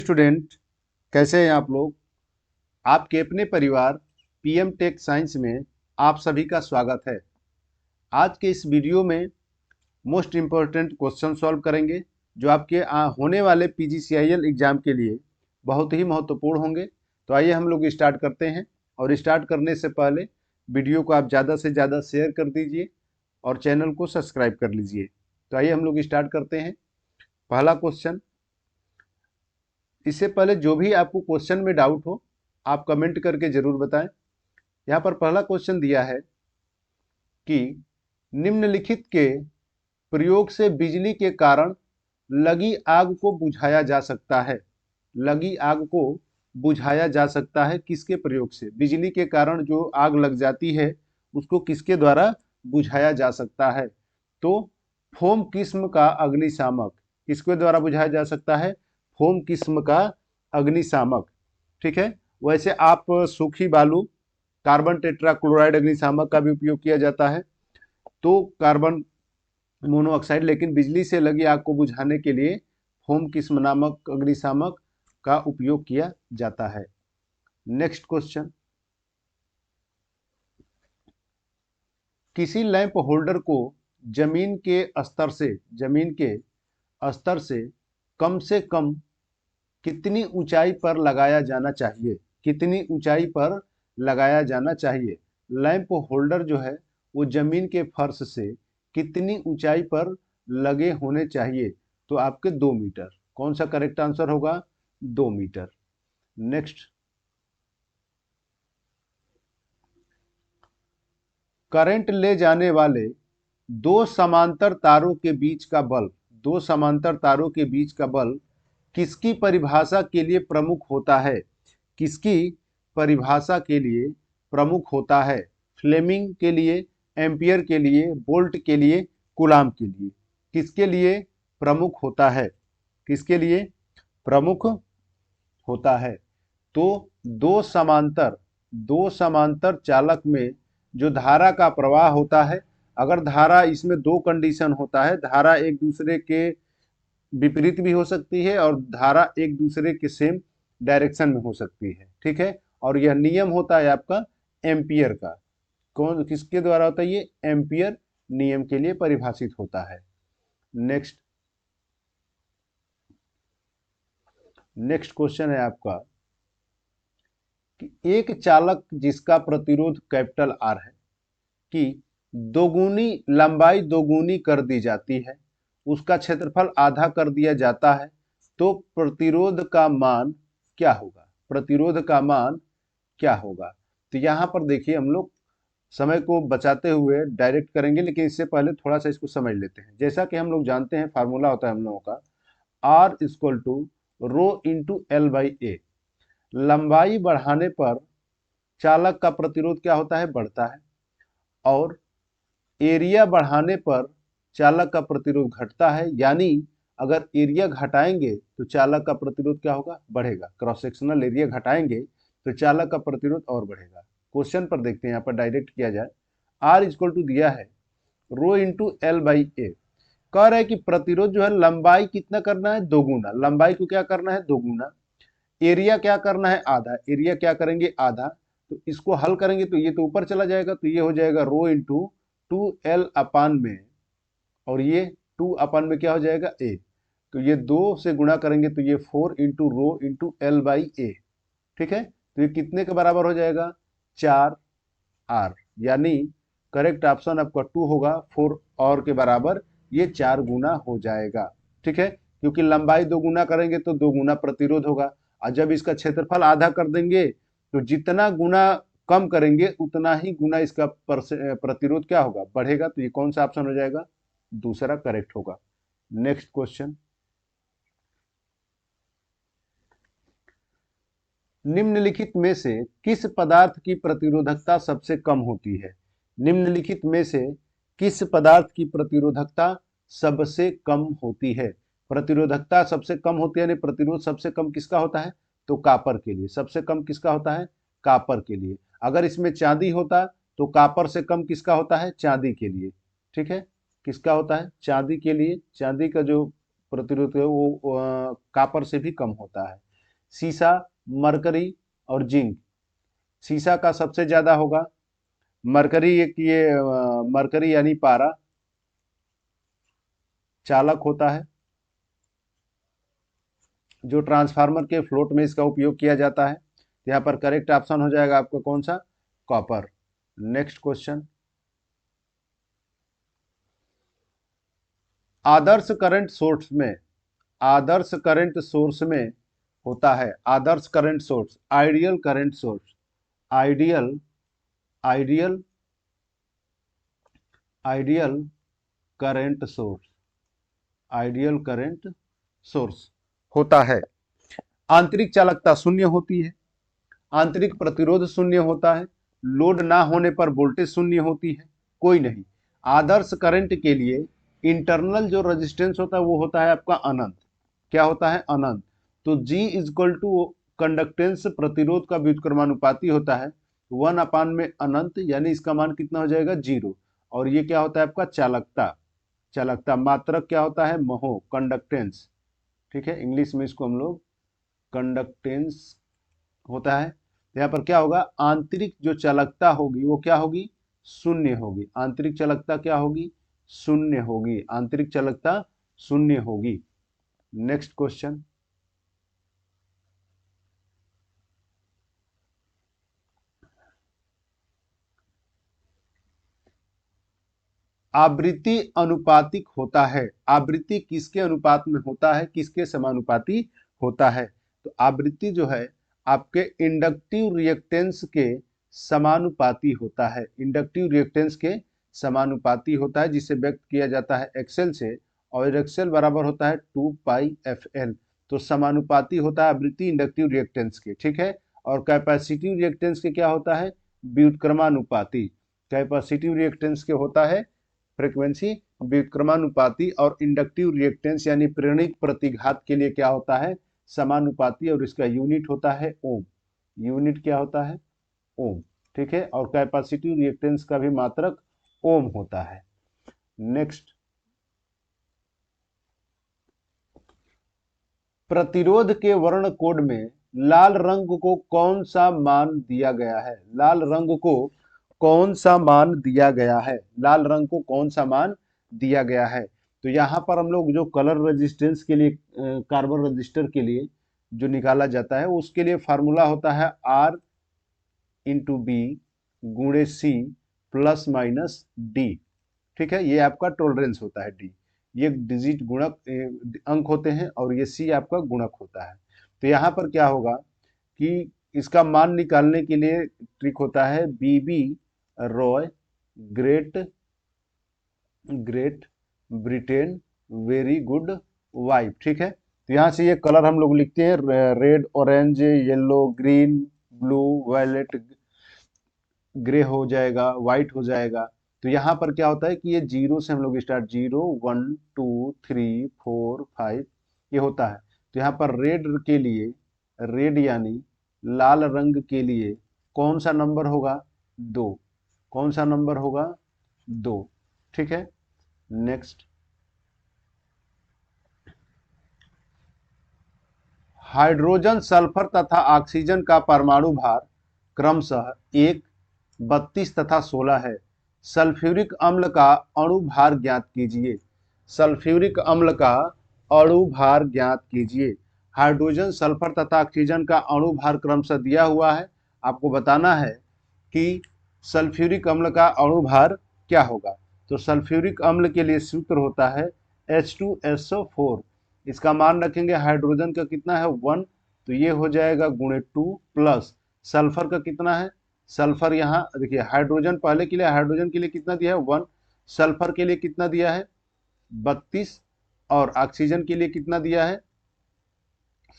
Student, कैसे हैं आप लोग। आपके अपने परिवार पीएम टेक साइंस में आप सभी का स्वागत है। आज के इस वीडियो में मोस्ट इम्पोर्टेंट क्वेश्चन सॉल्व करेंगे जो आपके होने वाले पीजीसीआईएल एग्जाम के लिए बहुत ही महत्वपूर्ण होंगे। तो आइए हम लोग स्टार्ट करते हैं। और स्टार्ट करने से पहले वीडियो को आप ज़्यादा से ज़्यादा शेयर कर दीजिए और चैनल को सब्सक्राइब कर लीजिए। तो आइए हम लोग स्टार्ट करते हैं। पहला क्वेश्चन, इससे पहले जो भी आपको क्वेश्चन में डाउट हो आप कमेंट करके जरूर बताएं। यहाँ पर पहला क्वेश्चन दिया है कि निम्नलिखित के प्रयोग से बिजली के कारण लगी आग को बुझाया जा सकता है। लगी आग को बुझाया जा सकता है किसके प्रयोग से? बिजली के कारण जो आग लग जाती है उसको किसके द्वारा बुझाया जा सकता है? तो फोम किस्म का अग्निशामक किसके द्वारा बुझाया जा सकता है? फोम किस्म का अग्निशामक। ठीक है। वैसे आप सूखी बालू, कार्बन टेट्राक्लोराइड अग्निशामक का भी उपयोग किया जाता है, तो कार्बन मोनोऑक्साइड, लेकिन बिजली से लगी आग को बुझाने के लिए फोम किस्म नामक अग्निशामक का उपयोग किया जाता है। नेक्स्ट क्वेश्चन, किसी लैंप होल्डर को जमीन के स्तर से कम कितनी ऊंचाई पर लगाया जाना चाहिए? कितनी ऊंचाई पर लगाया जाना चाहिए? लैंप होल्डर जो है वो जमीन के फर्श से कितनी ऊंचाई पर लगे होने चाहिए? तो आपके 2 मीटर। कौन सा करेक्ट आंसर होगा? 2 मीटर। नेक्स्ट, करंट ले जाने वाले दो समांतर तारों के बीच का बल किसकी परिभाषा के लिए प्रमुख होता है? किसकी परिभाषा के लिए प्रमुख होता है? फ्लेमिंग के लिए, एम्पियर के लिए, बोल्ट के लिए, कूलाम के लिए? किसके लिए प्रमुख होता है? किसके लिए प्रमुख होता है? तो दो समांतर चालक में जो धारा का प्रवाह होता है, अगर धारा इसमें दो कंडीशन होता है, धारा एक दूसरे के विपरीत भी हो सकती है और धारा एक दूसरे के सेम डायरेक्शन में हो सकती है। ठीक है। और यह नियम होता है आपका एम्पियर का। कौन किसके द्वारा होता है? ये एम्पियर नियम के लिए परिभाषित होता है। नेक्स्ट क्वेश्चन है आपका कि एक चालक जिसका प्रतिरोध कैपिटल आर है कि दोगुनी कर दी जाती है, उसका क्षेत्रफल आधा कर दिया जाता है, तो प्रतिरोध का मान क्या होगा? प्रतिरोध का मान क्या होगा? तो यहां पर देखिए, हम लोग समय को बचाते हुए डायरेक्ट करेंगे, लेकिन इससे पहले थोड़ा सा इसको समझ लेते हैं। जैसा कि हम लोग जानते हैं, फार्मूला होता है हम लोगों का R equal to rho into L by A. लंबाई बढ़ाने पर चालक का प्रतिरोध क्या होता है? बढ़ता है। और एरिया बढ़ाने पर चालक का प्रतिरोध घटता है। यानी अगर एरिया घटाएंगे तो चालक का प्रतिरोध क्या होगा? बढ़ेगा। क्रॉस सेक्शनल एरिया घटाएंगे तो चालक का प्रतिरोध और बढ़ेगा। क्वेश्चन पर देखते हैं, यहाँ पर डायरेक्ट किया जाए। आर इक्वल टू दिया है रो इंटू एल बाई ए। कह रहा है कि प्रतिरोध जो है लंबाई कितना करना है? दोगुना। लंबाई को क्या करना है? दोगुना। एरिया क्या करना है? आधा। एरिया क्या करेंगे? आधा। तो इसको हल करेंगे तो ये तो ऊपर चला जाएगा, तो ये हो जाएगा रो इंटू 2l अपान में, और ये 2 अपान में क्या हो जाएगा? ए। तो ये 2 से गुणा करेंगे तो ये 4 into rho into L by A. ठीक है। तो ये कितने के बराबर हो जाएगा? 4r। यानी करेक्ट ऑप्शन आपका 2 होगा। 4 और के बराबर ये 4 गुना हो जाएगा। ठीक है। क्योंकि लंबाई 2 गुना करेंगे तो 2 गुना प्रतिरोध होगा, और जब इसका क्षेत्रफल आधा कर देंगे तो जितना गुना कम करेंगे उतना ही गुना इसका प्रतिरोध क्या होगा? बढ़ेगा। तो ये कौन सा ऑप्शन हो जाएगा? दूसरा करेक्ट होगा। नेक्स्ट क्वेश्चन, निम्नलिखित में से किस पदार्थ की प्रतिरोधकता सबसे कम होती है? निम्नलिखित में से किस पदार्थ की प्रतिरोधकता सबसे कम होती है? प्रतिरोधकता सबसे कम होती है, यानी प्रतिरोध सबसे कम किसका होता है? तो कापर के लिए। सबसे कम किसका होता है? कापर के लिए। अगर इसमें चांदी होता तो कापर से कम किसका होता है? चांदी के लिए। ठीक है। किसका होता है? चांदी के लिए। चांदी का जो प्रतिरोध है वो कापर से भी कम होता है। सीसा, मरकरी और जिंक। सीसा का सबसे ज्यादा होगा। मरकरी एक ये मरकरी यानी पारा चालक होता है, जो ट्रांसफार्मर के फ्लोट में इसका उपयोग किया जाता है। यहाँ पर करेक्ट ऑप्शन हो जाएगा आपका कौन सा? कॉपर। नेक्स्ट क्वेश्चन, आदर्श करंट सोर्स में, आदर्श करंट सोर्स में होता है, आदर्श current source, ideal current source, ideal ideal ideal current source, ideal current source होता है। आंतरिक चालकता शून्य होती है, आंतरिक प्रतिरोध शून्य होता है, लोड ना होने पर वोल्टेज शून्य होती है, कोई नहीं। आदर्श करंट के लिए इंटरनल जो रेजिस्टेंस होता है वो होता है आपका अनंत। क्या होता है? अनंत। तो G इक्वल टू कंडक्टेंस प्रतिरोध का व्युत्क्रमानुपाती होता है 1 में अनंत, यानी इसका मान कितना हो जाएगा? 0। और ये क्या होता है आपका? चालकता। चालकता मात्रक क्या होता है? महो, कंडक्टेंस। ठीक है, इंग्लिश में इसको हम लोग कंडक्टेंस होता है। तो यहाँ पर क्या होगा? आंतरिक जो चालकता होगी वो क्या होगी? शून्य होगी। आंतरिक चालकता क्या होगी? शून्य होगी। आंतरिक चालकता शून्य होगी। नेक्स्ट क्वेश्चन, आवृत्ति अनुपातिक होता है। आवृत्ति किसके अनुपात में होता है? किसके समानुपाती होता है? तो आवृत्ति जो है आपके इंडक्टिव रिएक्टेंस के समानुपाती होता है। इंडक्टिव रिएक्टेंस के समानुपाती होता है, जिसे व्यक्त किया जाता है एक्सेल से, और एक्सेल बराबर होता है 2πfl। तो समानुपाती होता है आवृत्ति इंडक्टिव रिएक्टेंस के। ठीक है, और कैपेसिटिव रिएक्टेंस के क्या होता है? व्युत्क्रमानुपाती। कैपेसिटिव रिएक्टेंस के होता है फ्रीक्वेंसी व्युत्क्रमानुपाती, और इंडक्टिव रिएक्टेंस यानी प्रेरणिक प्रतिघात के लिए क्या होता है? समानुपाती, और इसका यूनिट होता है ओम। यूनिट क्या होता है? ओम। ठीक है, और कैपेसिटिव रिएक्टेंस का भी मात्रक ओम होता है। नेक्स्ट, प्रतिरोध के वर्ण कोड में लाल रंग को कौन सा मान दिया गया है? लाल रंग को कौन सा मान दिया गया है? लाल रंग को कौन सा मान दिया गया है? तो यहाँ पर हम लोग जो कलर रेजिस्टेंस के लिए कार्बन रजिस्टर के लिए जो निकाला जाता है उसके लिए फार्मूला होता है R इंटू बी गुणे सी प्लस माइनस डी। ठीक है, ये आपका टॉलरेंस होता है डी। ये डिजिट गुणक अंक होते हैं, और ये सी आपका गुणक होता है। तो यहाँ पर क्या होगा कि इसका मान निकालने के लिए ट्रिक होता है BB Roy great great Britain very good wife. ठीक है, तो यहाँ से ये कलर हम लोग लिखते हैं red, orange, yellow, green, blue, violet, grey हो जाएगा, व्हाइट हो जाएगा। तो यहाँ पर क्या होता है कि ये जीरो से हम लोग स्टार्ट, 0 1 2 3 4 5 ये होता है। तो यहाँ पर रेड के लिए, रेड यानी लाल रंग के लिए कौन सा नंबर होगा? 2। कौन सा नंबर होगा? 2। ठीक है, नेक्स्ट, हाइड्रोजन, सल्फर तथा ऑक्सीजन का परमाणु भार क्रमशः 1, 32 तथा 16 है। सल्फ्यूरिक अम्ल का अणु भार ज्ञात कीजिए। सल्फ्यूरिक अम्ल का अणु भार ज्ञात कीजिए। हाइड्रोजन, सल्फर तथा ऑक्सीजन का अणु भार क्रमशः दिया हुआ है। आपको बताना है कि सल्फ्यूरिक अम्ल का अणु भार क्या होगा। तो सल्फ्यूरिक अम्ल के लिए सूत्र होता है H2SO4। इसका मान रखेंगे, हाइड्रोजन का कितना है? 1, तो ये हो जाएगा गुणे 2 प्लस सल्फर का कितना है? सल्फर यहाँ देखिए, हाइड्रोजन पहले के लिए, हाइड्रोजन के लिए कितना दिया है? 1। सल्फर के लिए कितना दिया है? 32। और ऑक्सीजन के लिए कितना दिया है?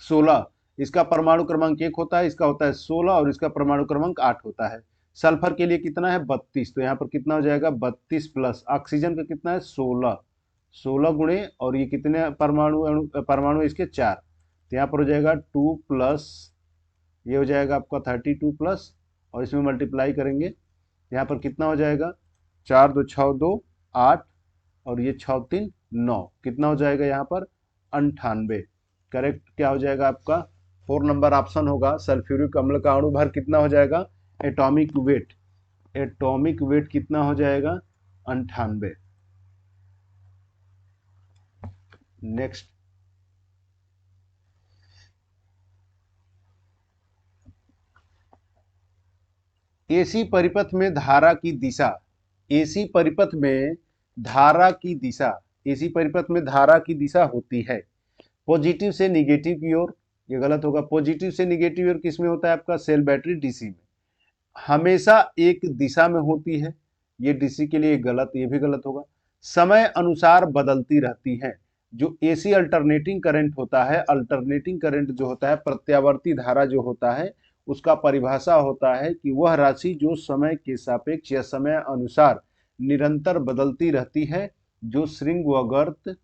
16। इसका परमाणु क्रमांक 1 होता है, इसका होता है 16, और इसका परमाणु क्रमांक 8 होता है। सल्फर के लिए कितना है? 32। तो यहाँ पर कितना हो जाएगा? 32 प्लस ऑक्सीजन का कितना है? 16। 16 गुणे, और ये कितने परमाणु इसके 4। तो यहाँ पर हो जाएगा 2 प्लस, ये हो जाएगा आपका 32 प्लस, और इसमें मल्टीप्लाई करेंगे, यहाँ पर कितना हो जाएगा? 4 2 6 2 8, और ये 6 3 9, कितना हो जाएगा यहाँ पर? 98। करेक्ट क्या हो जाएगा आपका? 4 नंबर ऑप्शन होगा। सल्फ्यूरिक अम्ल का अणु भार कितना हो जाएगा? एटॉमिक वेट, एटॉमिक वेट कितना हो जाएगा? 98। नेक्स्ट, एसी परिपथ में धारा की दिशा, एसी परिपथ में धारा की दिशा, एसी परिपथ में धारा की दिशा होती है पॉजिटिव से निगेटिव की ओर। ये गलत होगा। पॉजिटिव से निगेटिव और किस में होता है? आपका सेल बैटरी डीसी में। हमेशा एक दिशा में होती है, ये डीसी के लिए गलत, ये भी गलत होगा। समय अनुसार बदलती रहती है। जो एसी अल्टरनेटिंग करंट होता है, अल्टरनेटिंग करंट जो होता है, प्रत्यावर्ती धारा जो होता है, उसका परिभाषा होता है कि वह राशि जो समय के सापेक्ष या समय अनुसार निरंतर बदलती रहती है, जो श्रृंखलावर्त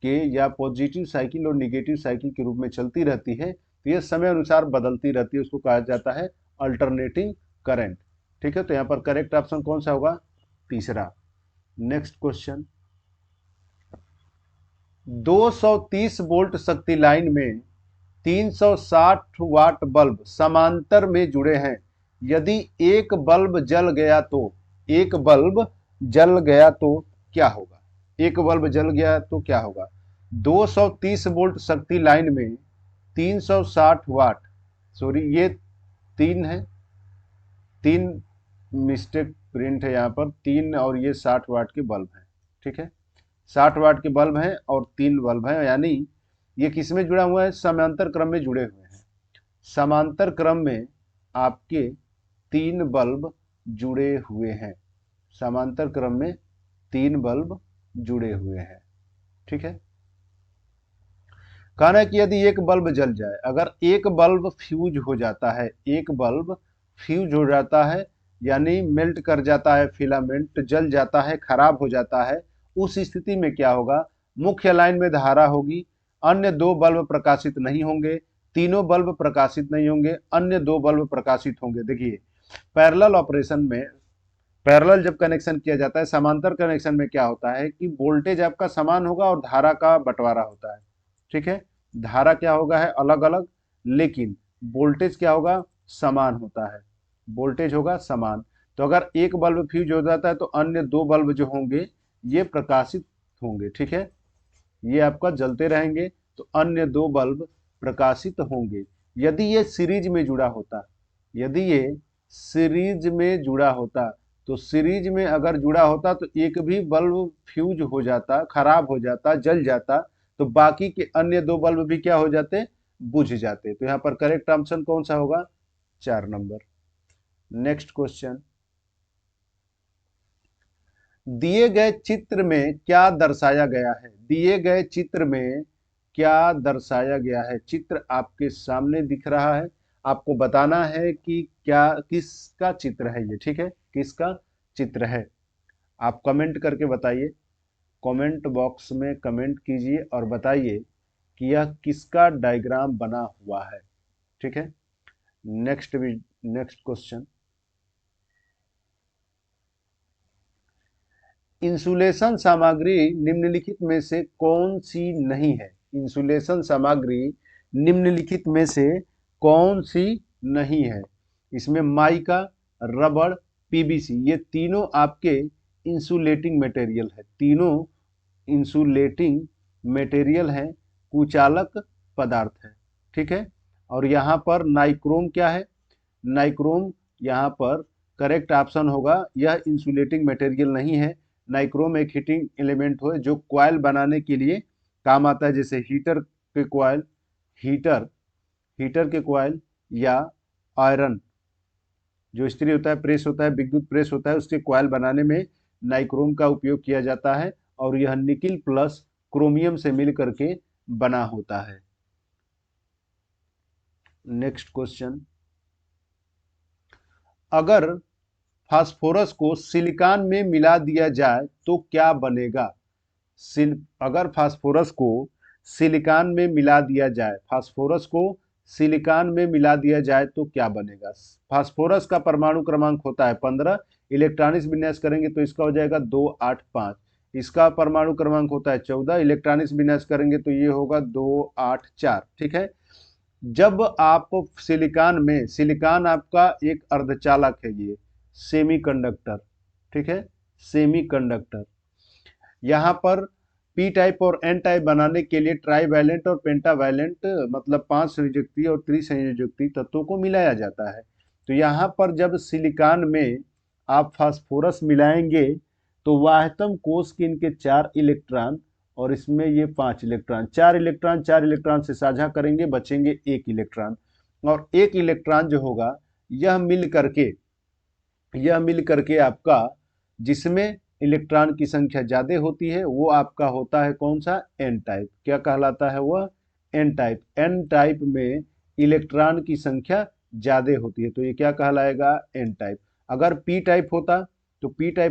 के या पॉजिटिव साइकिल और निगेटिव साइकिल के रूप में चलती रहती है, तो यह समय अनुसार बदलती रहती है, उसको कहा जाता है अल्टरनेटिंग करंट। ठीक है, तो यहाँ पर करेक्ट ऑप्शन कौन सा होगा? तीसरा। नेक्स्ट क्वेश्चन, 230 वोल्ट शक्ति लाइन में 360 वाट बल्ब समांतर में जुड़े हैं। यदि एक बल्ब जल गया तो, एक बल्ब जल गया तो क्या होगा? एक बल्ब जल गया तो क्या होगा? 230 वोल्ट शक्ति लाइन में 360 वाट, सॉरी ये 3 है, 3 मिस्टेक प्रिंट है यहाँ पर, 3 और ये 60 वाट के बल्ब हैं। ठीक है, 60 वाट के बल्ब हैं और 3 बल्ब हैं, यानी ये किस में जुड़ा हुआ है? समांतर क्रम में जुड़े हुए हैं। समांतर क्रम में आपके 3 बल्ब जुड़े हुए हैं, समांतर क्रम में 3 बल्ब जुड़े हुए हैं। ठीक है, कहना है कि यदि एक बल्ब जल जाए, अगर एक बल्ब फ्यूज हो जाता है, एक बल्ब फ्यूज हो जाता है यानी मेल्ट कर जाता है, फिलामेंट जल जाता है, खराब हो जाता है, उस स्थिति में क्या होगा? मुख्य लाइन में धारा होगी, अन्य 2 बल्ब प्रकाशित नहीं होंगे, तीनों बल्ब प्रकाशित नहीं होंगे, अन्य 2 बल्ब प्रकाशित होंगे। देखिए, पैरेलल ऑपरेशन में, पैरेलल जब कनेक्शन किया जाता है, समांतर कनेक्शन में क्या होता है कि वोल्टेज आपका समान होगा और धारा का बंटवारा होता है। ठीक है, धारा क्या होगा है अलग अलग, लेकिन वोल्टेज क्या होगा? समान होता है, वोल्टेज होगा समान। तो अगर एक बल्ब फ्यूज हो जाता है तो अन्य 2 बल्ब जो होंगे ये प्रकाशित होंगे। ठीक है, ये आपका जलते रहेंगे तो अन्य 2 बल्ब प्रकाशित होंगे। यदि ये सीरीज में जुड़ा होता, यदि ये सीरीज में जुड़ा होता, तो सीरीज में अगर जुड़ा होता तो एक भी बल्ब फ्यूज हो जाता, खराब हो जाता, जल जाता, तो बाकी के अन्य 2 बल्ब भी क्या हो जाते? बुझ जाते। तो यहाँ पर करेक्ट ऑप्शन कौन सा होगा? 4 नंबर। नेक्स्ट क्वेश्चन, दिए गए चित्र में क्या दर्शाया गया है? दिए गए चित्र में क्या दर्शाया गया है? चित्र आपके सामने दिख रहा है, आपको बताना है कि क्या, किसका चित्र है ये। ठीक है, किसका चित्र है? आप कमेंट करके बताइए, कमेंट बॉक्स में कमेंट कीजिए और बताइए कि यह किसका डायग्राम बना हुआ है। ठीक है, नेक्स्ट क्वेश्चन, इंसुलेशन सामग्री निम्नलिखित में से कौन सी नहीं है? इंसुलेशन सामग्री निम्नलिखित में से कौन सी नहीं है? इसमें माइका, रबड़, पीवीसी, ये तीनों आपके इंसुलेटिंग मटेरियल है, तीनों इंसुलेटिंग मटेरियल है, कुचालक पदार्थ है। ठीक है, और यहाँ पर नाइक्रोम क्या है? नाइक्रोम यहाँ पर करेक्ट ऑप्शन होगा, यह इंसुलेटिंग मटेरियल नहीं है। नाइक्रोम एक हीटिंग एलिमेंट हो जो कॉइल बनाने के लिए काम आता है, जैसे हीटर के कॉइल, हीटर के कॉइल, या आयरन जो इस्त्री होता है, प्रेस होता है, विद्युत प्रेस होता है, उसके कॉइल बनाने में नाइक्रोम का उपयोग किया जाता है और यह निकिल प्लस क्रोमियम से मिल करके बना होता है। नेक्स्ट क्वेश्चन, अगर फास्फोरस को सिलिकॉन में मिला दिया जाए तो क्या बनेगा? अगर फास्फोरस को सिलिकॉन में मिला दिया जाए, फास्फोरस को सिलिकॉन में मिला दिया जाए तो क्या बनेगा? फास्फोरस का परमाणु क्रमांक होता है 15, इलेक्ट्रॉनिक्स विन्यास करेंगे तो इसका हो जाएगा 285, इसका परमाणु क्रमांक होता है 14, इलेक्ट्रॉनिक्स विन्यास करेंगे तो ये होगा 284। ठीक है, जब आप सिलिकॉन में, सिलिकॉन आपका एक अर्धचालक है, ये सेमीकंडक्टर, ठीक है, सेमीकंडक्टर। यहाँ पर पी टाइप और एन टाइप बनाने के लिए ट्राईवैलेंट और पेंटावैलेंट मतलब 5 संयोजकतीय और त्रिसंयोजकतीय तत्वों को मिलाया जाता है। तो यहाँ पर जब सिलिकॉन में आप फास्फोरस मिलाएंगे तो वाहतम कोष के इनके 4 इलेक्ट्रॉन और इसमें ये 5 इलेक्ट्रॉन, 4 इलेक्ट्रॉन से साझा करेंगे, बचेंगे 1 इलेक्ट्रॉन। और 1 इलेक्ट्रॉन जो होगा यह मिल करके आपका, जिसमें इलेक्ट्रॉन की संख्या ज्यादा होती है वो आपका होता है कौन सा, एन टाइप। क्या कहलाता है वह, एन टाइप। एन टाइप में इलेक्ट्रॉन की संख्या ज्यादा होती है तो ये क्या कहलाएगा, एन टाइप। अगर पी टाइप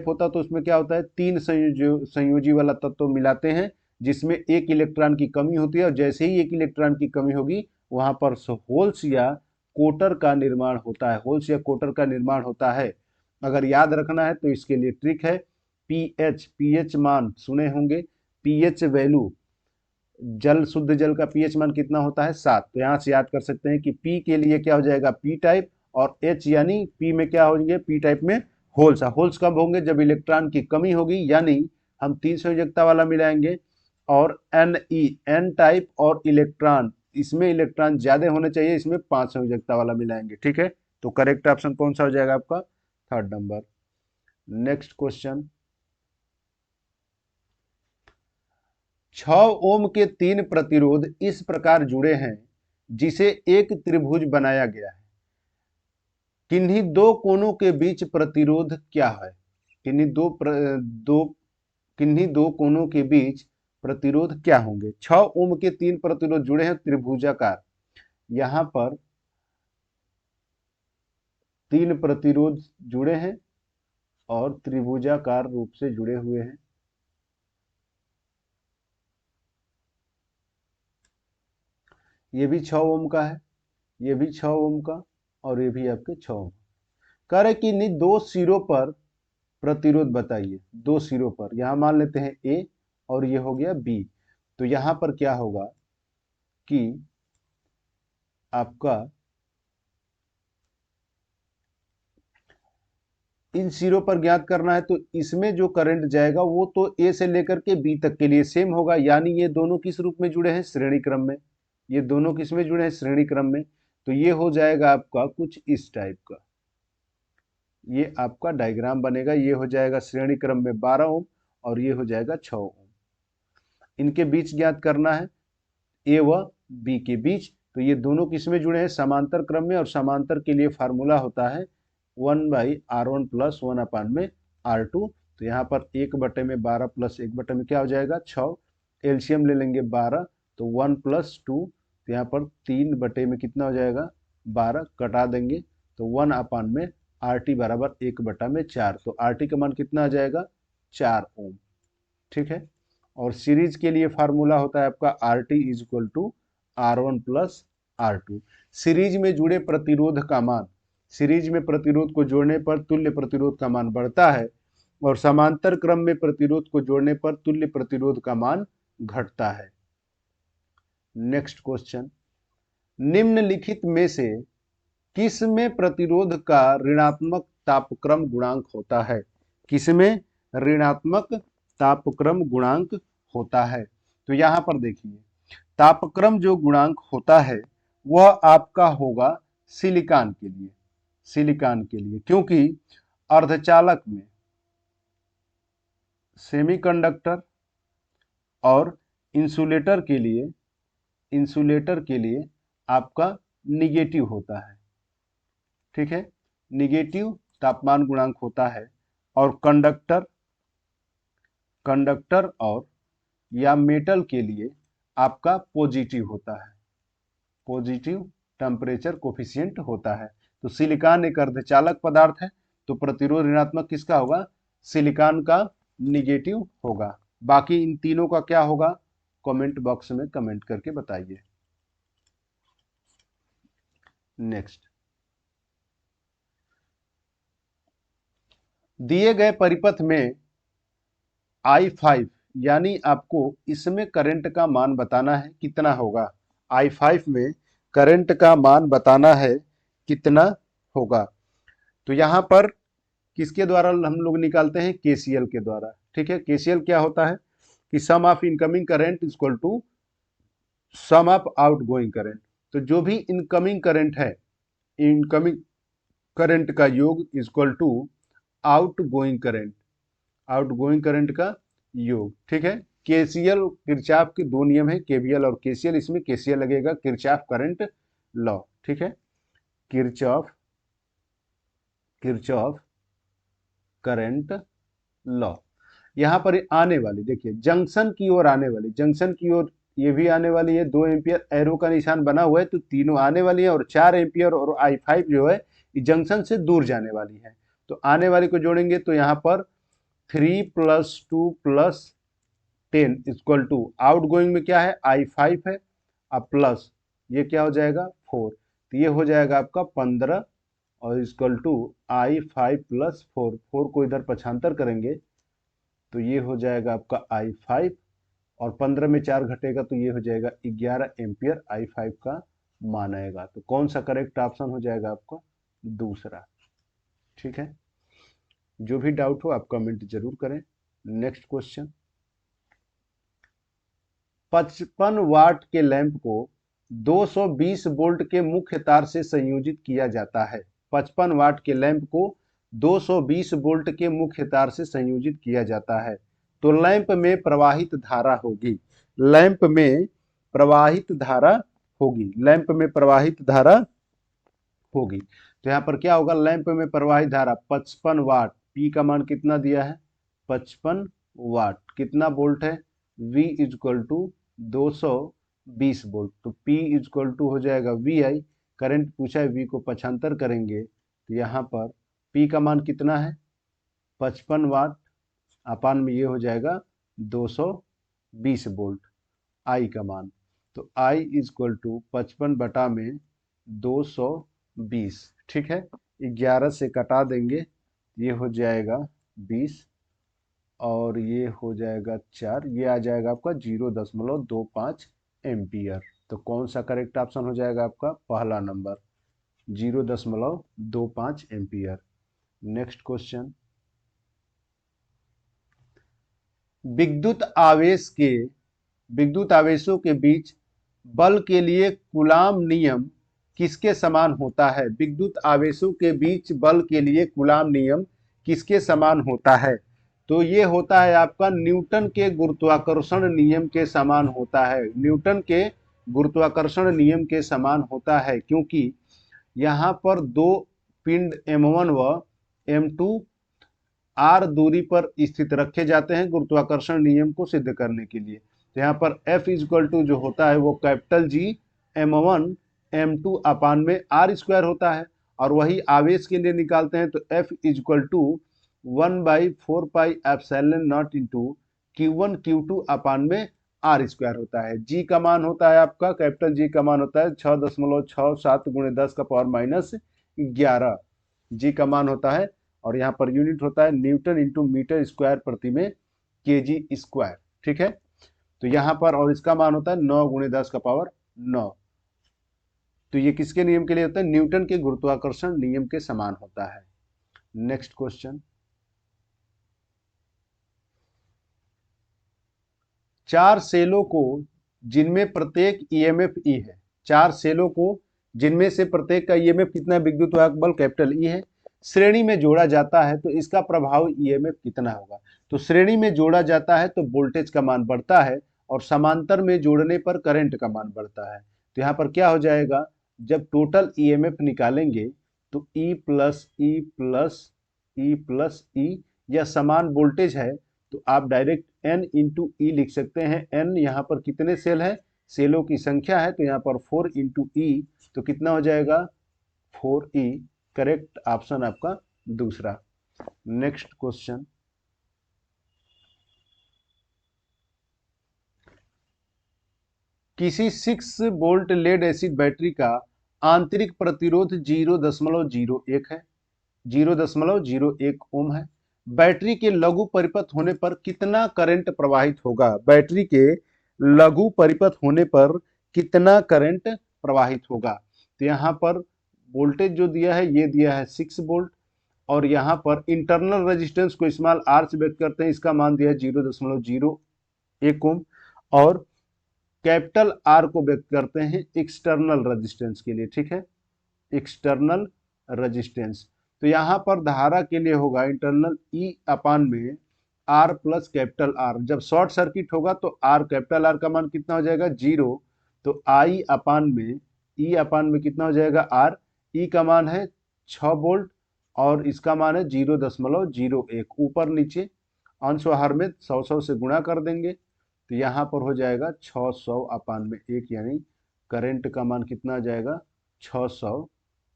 होता तो उसमें क्या होता है, 3 संयोजी वाला तत्व मिलाते हैं जिसमें 1 इलेक्ट्रॉन की कमी होती है, और जैसे ही 1 इलेक्ट्रॉन की कमी होगी वहां पर होल्स या कोटर का निर्माण होता है, होल्स या कोटर का निर्माण होता है। अगर याद रखना है तो इसके लिए ट्रिक है, पीएच मान सुने होंगे, पीएच वैल्यू, शुद्ध जल का पीएच मान कितना होता है, 7। तो यहां से याद कर सकते हैं कि पी के लिए क्या हो जाएगा, पी टाइप, और एच यानी पी में क्या होंगे, पी टाइप में होल्स। होल्स कब होंगे, जब इलेक्ट्रॉन की कमी होगी, यानी हम 3 संयोजकता वाला मिलाएंगे। और एन टाइप और इलेक्ट्रॉन, इसमें इलेक्ट्रॉन ज्यादा होने चाहिए, इसमें 5 संयोजकता वाला मिलाएंगे, ठीक है। तो करेक्ट ऑप्शन कौन सा हो जाएगा आपका, 3rd नंबर। नेक्स्ट क्वेश्चन, 6 ओम के 3 प्रतिरोध इस प्रकार जुड़े हैं जिसे एक त्रिभुज बनाया गया है, किन्हीं दो कोनों के बीच प्रतिरोध क्या है, किन्हीं दो कोनों के बीच प्रतिरोध क्या होंगे। 6 ओम के 3 प्रतिरोध जुड़े हैं त्रिभुजाकार, यहां पर 3 प्रतिरोध जुड़े हैं और त्रिभुजाकार रूप से जुड़े हुए हैं। ये भी 6 ओम का है, ये भी 6 ओम का, और ये भी आपके 6 ओम। कह रहे कि नहीं, 2 सिरों पर प्रतिरोध बताइए, 2 सिरों पर, यहां मान लेते हैं ए और ये हो गया बी। तो यहां पर क्या होगा कि आपका इन सिरों पर ज्ञात करना है, तो इसमें जो करंट जाएगा वो तो ए से लेकर के बी तक के लिए सेम होगा, यानी ये दोनों किस रूप में जुड़े हैं, श्रेणी क्रम में। ये दोनों किस में जुड़े हैं, श्रेणी क्रम में। तो ये हो जाएगा आपका कुछ इस टाइप का, ये आपका डायग्राम बनेगा। ये हो जाएगा श्रेणी क्रम में 12 ओम और ये हो जाएगा 6 ओम। इनके बीच ज्ञात करना है, ए व बी के बीच। तो ये दोनों किस में जुड़े हैं, समांतर क्रम में, और समांतर के लिए फार्मूला होता है 1/r1 + 1/r2। तो यहाँ पर 1/12 + 1/में क्या हो जाएगा, 6। एलसीएम ले लेंगे 12, तो 1 + 2, तो यहाँ पर 3/में कितना हो जाएगा, 12, कटा देंगे तो 1/में RT बराबर 1/4। तो RT का मान कितना आ जाएगा, 4 ओम, ठीक है। और सीरीज के लिए फार्मूला होता है आपका RT = R1 + R2। सीरीज में जुड़े प्रतिरोध का मान, सीरीज में प्रतिरोध को जोड़ने पर तुल्य प्रतिरोध का मान बढ़ता है, और समांतर क्रम में प्रतिरोध को जोड़ने पर तुल्य प्रतिरोध का मान घटता है। नेक्स्ट क्वेश्चन, निम्नलिखित में से किस में प्रतिरोध का ऋणात्मक तापक्रम गुणांक होता है, किसमें ऋणात्मक तापक्रम गुणांक होता है। तो यहां पर देखिए, तापक्रम जो गुणांक होता है वह आपका होगा सिलिकॉन के लिए, सिलिकॉन के लिए, क्योंकि अर्धचालक में सेमीकंडक्टर और इंसुलेटर के लिए, इंसुलेटर के लिए आपका निगेटिव होता है, ठीक है, निगेटिव तापमान गुणांक होता है। और कंडक्टर और या मेटल के लिए आपका पॉजिटिव होता है, पॉजिटिव टेम्परेचर कोफिशिएंट होता है। तो सिलिकॉन एक अर्धचालक पदार्थ है, तो प्रतिरोध ऋणात्मक किसका होगा, सिलिकॉन का निगेटिव होगा। बाकी इन तीनों का क्या होगा, कमेंट बॉक्स में कमेंट करके बताइए। नेक्स्ट, दिए गए परिपथ में I5 यानी आपको इसमें करंट का मान बताना है, कितना होगा। I5 में करंट का मान बताना है कितना होगा। तो यहाँ पर किसके द्वारा हम लोग निकालते हैं, केसीएल के द्वारा। ठीक है, केसीएल क्या होता है कि sum of incoming current is equal to sum of outgoing current. तो जो भी इनकमिंग करंट है, इनकमिंग करंट का योग is equal to outgoing current, outgoing current का योग। ठीक है, केसीएल किरचॉफ के दो नियम है, केवीएल और केसीएल, इसमें केसीएल लगेगा किरचॉफ करंट लॉ। ठीक है, किरचॉफ किरचॉफ करंट लॉ। यहाँ पर आने वाली, देखिए जंक्शन की ओर आने वाली, जंक्शन की ओर ये भी आने वाली है, 2 एम्पियर एरो का निशान बना हुआ है, तो तीनों आने वाली है, और 4 एम्पियर और I5 जो है ये जंक्शन से दूर जाने वाली है। तो आने वाली को जोड़ेंगे तो यहाँ पर 3 + 2 + 10 इक्वल टू आउट गोइंग में क्या है, I5 है, अब प्लस ये क्या हो जाएगा 4, तो ये हो जाएगा आपका 15 और इक्वल टू I5 + 4, 4 को इधर पक्षांतर करेंगे तो ये हो जाएगा आपका I5, और 15 में 4 घटेगा तो ये हो जाएगा 11 एम्पियर I5 का मान आएगा। तो कौन सा करेक्ट ऑप्शन हो जाएगा आपका, दूसरा। ठीक है, जो भी डाउट हो आप कमेंट जरूर करें। नेक्स्ट क्वेश्चन, 55 वाट के लैंप को 220 वोल्ट के मुख्य तार से संयोजित किया जाता है। 55 वाट के लैंप को 220 वोल्ट के मुख्य तार से संयोजित किया जाता है, तो लैंप में प्रवाहित धारा होगी, लैंप में प्रवाहित धारा होगी, लैंप में प्रवाहित धारा होगी। तो यहाँ पर क्या होगा, लैंप में प्रवाहित धारा 55 वाट, पी का मान कितना दिया है 55 वाट, कितना वोल्ट है, V इक्वल टू 220 वोल्ट, तो P इक्वल टू हो जाएगा VI, करंट पूछा है V को पक्षांतर करेंगे तो यहाँ पर P का मान कितना है 55 वाट, अपान में ये हो जाएगा 220 वोल्ट, I का मान, तो I इक्वल टू 55 बटा में 220। ठीक है, 11 से कटा देंगे, ये हो जाएगा 20 और ये हो जाएगा 4, ये आ जाएगा आपका 0.25 एम्पियर। तो कौन सा करेक्ट ऑप्शन हो जाएगा आपका, पहला नंबर 0.25 एम्पियर। नेक्स्ट क्वेश्चन, विद्युत आवेशों के बीच बल के लिए कूलाम नियम किसके समान होता है, विद्युत आवेशों के बीच बल के लिए कूलाम नियम किसके समान होता है, तो ये होता है आपका न्यूटन के गुरुत्वाकर्षण नियम के समान होता है, न्यूटन के गुरुत्वाकर्षण नियम के समान होता है, क्योंकि यहाँ पर दो पिंड M1 व M2 r दूरी पर स्थित रखे जाते हैं गुरुत्वाकर्षण नियम को सिद्ध करने के लिए। तो यहाँ पर F इक्वल टू जो होता है वो कैपिटल G M1 M2 अपान में r² होता है, और वही आवेश के लिए निकालते हैं तो F equal to 1/4 pi epsilon not into Q1 Q2 upon में r² होता है। G का मान होता है आपका, कैपिटल G का मान होता है 6.67 × 10⁻11, G का मान होता है, और यहाँ पर यूनिट होता है न्यूटन इंटू मीटर स्क्वायर प्रति में kg²। ठीक है, तो यहाँ पर और इसका मान होता है 9 × 10⁻9। तो ये किसके नियम के लिए होता है, न्यूटन के गुरुत्वाकर्षण नियम के समान होता है। नेक्स्ट क्वेश्चन, 4 सेलों को जिनमें प्रत्येक EMF E है, 4 सेलों को जिनमें से प्रत्येक का EMF कितना, विद्युत वाहक बल कैपिटल E है, श्रेणी में जोड़ा जाता है तो इसका प्रभाव EMF कितना होगा। तो श्रेणी में जोड़ा जाता है तो वोल्टेज का मान बढ़ता है, और समांतर में जोड़ने पर करंट का मान बढ़ता है। तो यहाँ पर क्या हो जाएगा, जब टोटल EMF निकालेंगे तो E plus E plus E plus E, यह समान वोल्टेज है तो आप डायरेक्ट N इंटू E लिख सकते हैं। N यहाँ पर कितने सेल है, सेलों की संख्या है, तो यहाँ पर 4 इंटू E, तो कितना हो जाएगा 4E, करेक्ट ऑप्शन आपका दूसरा। नेक्स्ट क्वेश्चन, किसी 6 वोल्ट लेड एसिड बैटरी का आंतरिक प्रतिरोध 0.01 है, 0.01 ओम है। बैटरी के लघु परिपथ होने पर कितना करंट प्रवाहित होगा, बैटरी के लघु परिपथ होने पर कितना करंट प्रवाहित होगा। तो यहाँ पर वोल्टेज जो दिया है ये दिया है 6 वोल्ट, और यहाँ पर इंटरनल रेजिस्टेंस को स्मॉल आर से व्यक्त करते हैं, इसका मान दिया है 0.01 ओम, और कैपिटल आर को व्यक्त करते हैं एक्सटर्नल रेजिस्टेंस के लिए, ठीक है, एक्सटर्नल रेजिस्टेंस। तो यहाँ पर धारा के लिए होगा इंटरनल ई अपान में आर प्लस कैपिटल आर। जब शॉर्ट सर्किट होगा तो आर कैपिटल आर का मान कितना हो जाएगा 0, तो आई अपान में ई अपान में कितना हो जाएगा आर, ई का मान है 6 वोल्ट और इसका मान है 0.01, ऊपर नीचे अंश और हर में 100 से गुणा कर देंगे, तो यहाँ पर हो जाएगा 600 अपान में 1, यानी करंट का मान कितना आ जाएगा 600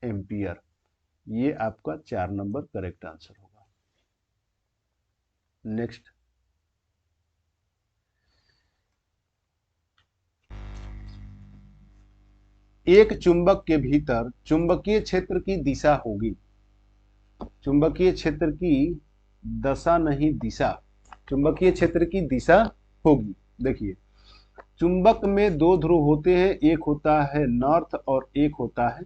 एम्पियर। ये आपका 4 नंबर करेक्ट आंसर होगा। नेक्स्ट, एक चुंबक के भीतर चुंबकीय क्षेत्र की दिशा होगी, चुंबकीय क्षेत्र की दशा नहीं दिशा, चुंबकीय क्षेत्र की दिशा होगी। देखिए, चुंबक में 2 ध्रुव होते हैं, एक होता है नॉर्थ और एक होता है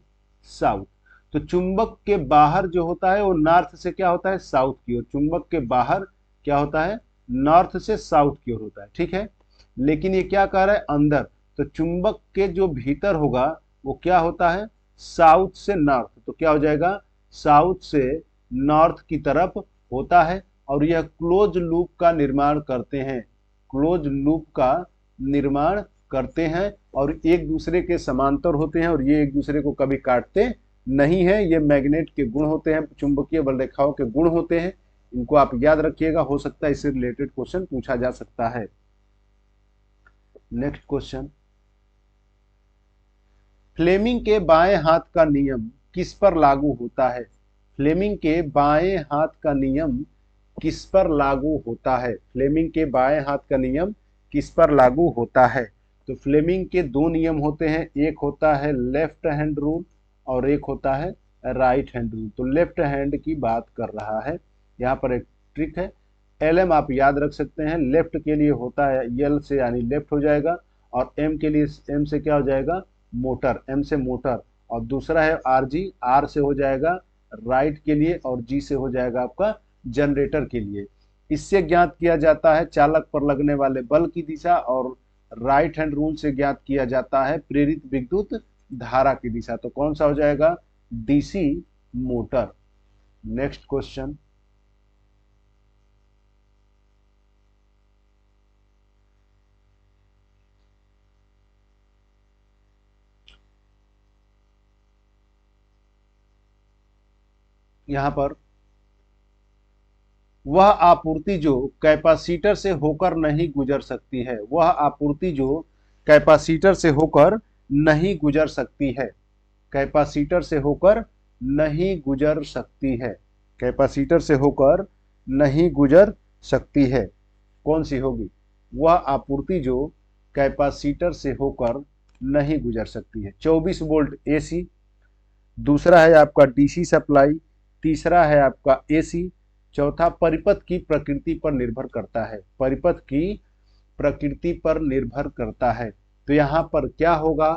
साउथ। तो चुंबक के बाहर जो होता है वो नॉर्थ से क्या होता है साउथ की ओर, चुंबक के बाहर क्या होता है नॉर्थ से साउथ की ओर होता है, ठीक है। लेकिन ये क्या कह रहा है अंदर, तो चुंबक के जो भीतर होगा वो क्या होता है साउथ से नॉर्थ, तो क्या हो जाएगा साउथ से नॉर्थ की तरफ होता है, और यह क्लोज लूप का निर्माण करते हैं, क्लोज लूप का निर्माण करते हैं, और एक दूसरे के समांतर होते हैं, और ये एक दूसरे को कभी काटते नहीं है। ये मैग्नेट के गुण होते हैं, चुंबकीय बल रेखाओं के गुण होते हैं, इनको आप याद रखिएगा, हो सकता है इससे रिलेटेड क्वेश्चन पूछा जा सकता है। नेक्स्ट क्वेश्चन, फ्लेमिंग के बाएं हाथ का नियम किस पर लागू होता है, फ्लेमिंग के बाएं हाथ का नियम किस पर लागू होता है, फ्लेमिंग के बाएं हाथ का नियम किस पर लागू होता है। तो फ्लेमिंग के 2 नियम होते हैं, एक होता है लेफ्ट हैंड रूल और एक होता है राइट हैंड रूल। तो लेफ्ट हैंड की बात कर रहा है, यहाँ पर एक ट्रिक है, LM आप याद रख सकते हैं, लेफ्ट के लिए होता है L से यानी लेफ्ट हो जाएगा, और M के लिए M से क्या हो जाएगा मोटर, M से मोटर, और दूसरा है RG, R से हो जाएगा राइट के लिए, और G से हो जाएगा आपका जनरेटर के लिए। इससे ज्ञात किया जाता है चालक पर लगने वाले बल की दिशा, और राइट हैंड रूल से ज्ञात किया जाता है प्रेरित विद्युत धारा की दिशा। तो कौन सा हो जाएगा DC मोटर। नेक्स्ट क्वेश्चन, यहां पर वह आपूर्ति जो कैपेसिटर से होकर नहीं गुजर सकती है, वह आपूर्ति जो कैपेसिटर से होकर नहीं गुजर सकती है, कैपेसिटर से होकर नहीं गुजर सकती है, कैपेसिटर से होकर नहीं गुजर सकती है, कौन सी होगी वह आपूर्ति जो कैपेसिटर से होकर नहीं गुजर सकती है। 24 वोल्ट AC, दूसरा है आपका DC सप्लाई, तीसरा है आपका AC, चौथा परिपथ की प्रकृति पर निर्भर करता है, परिपथ की प्रकृति पर निर्भर करता है। तो यहाँ पर क्या होगा,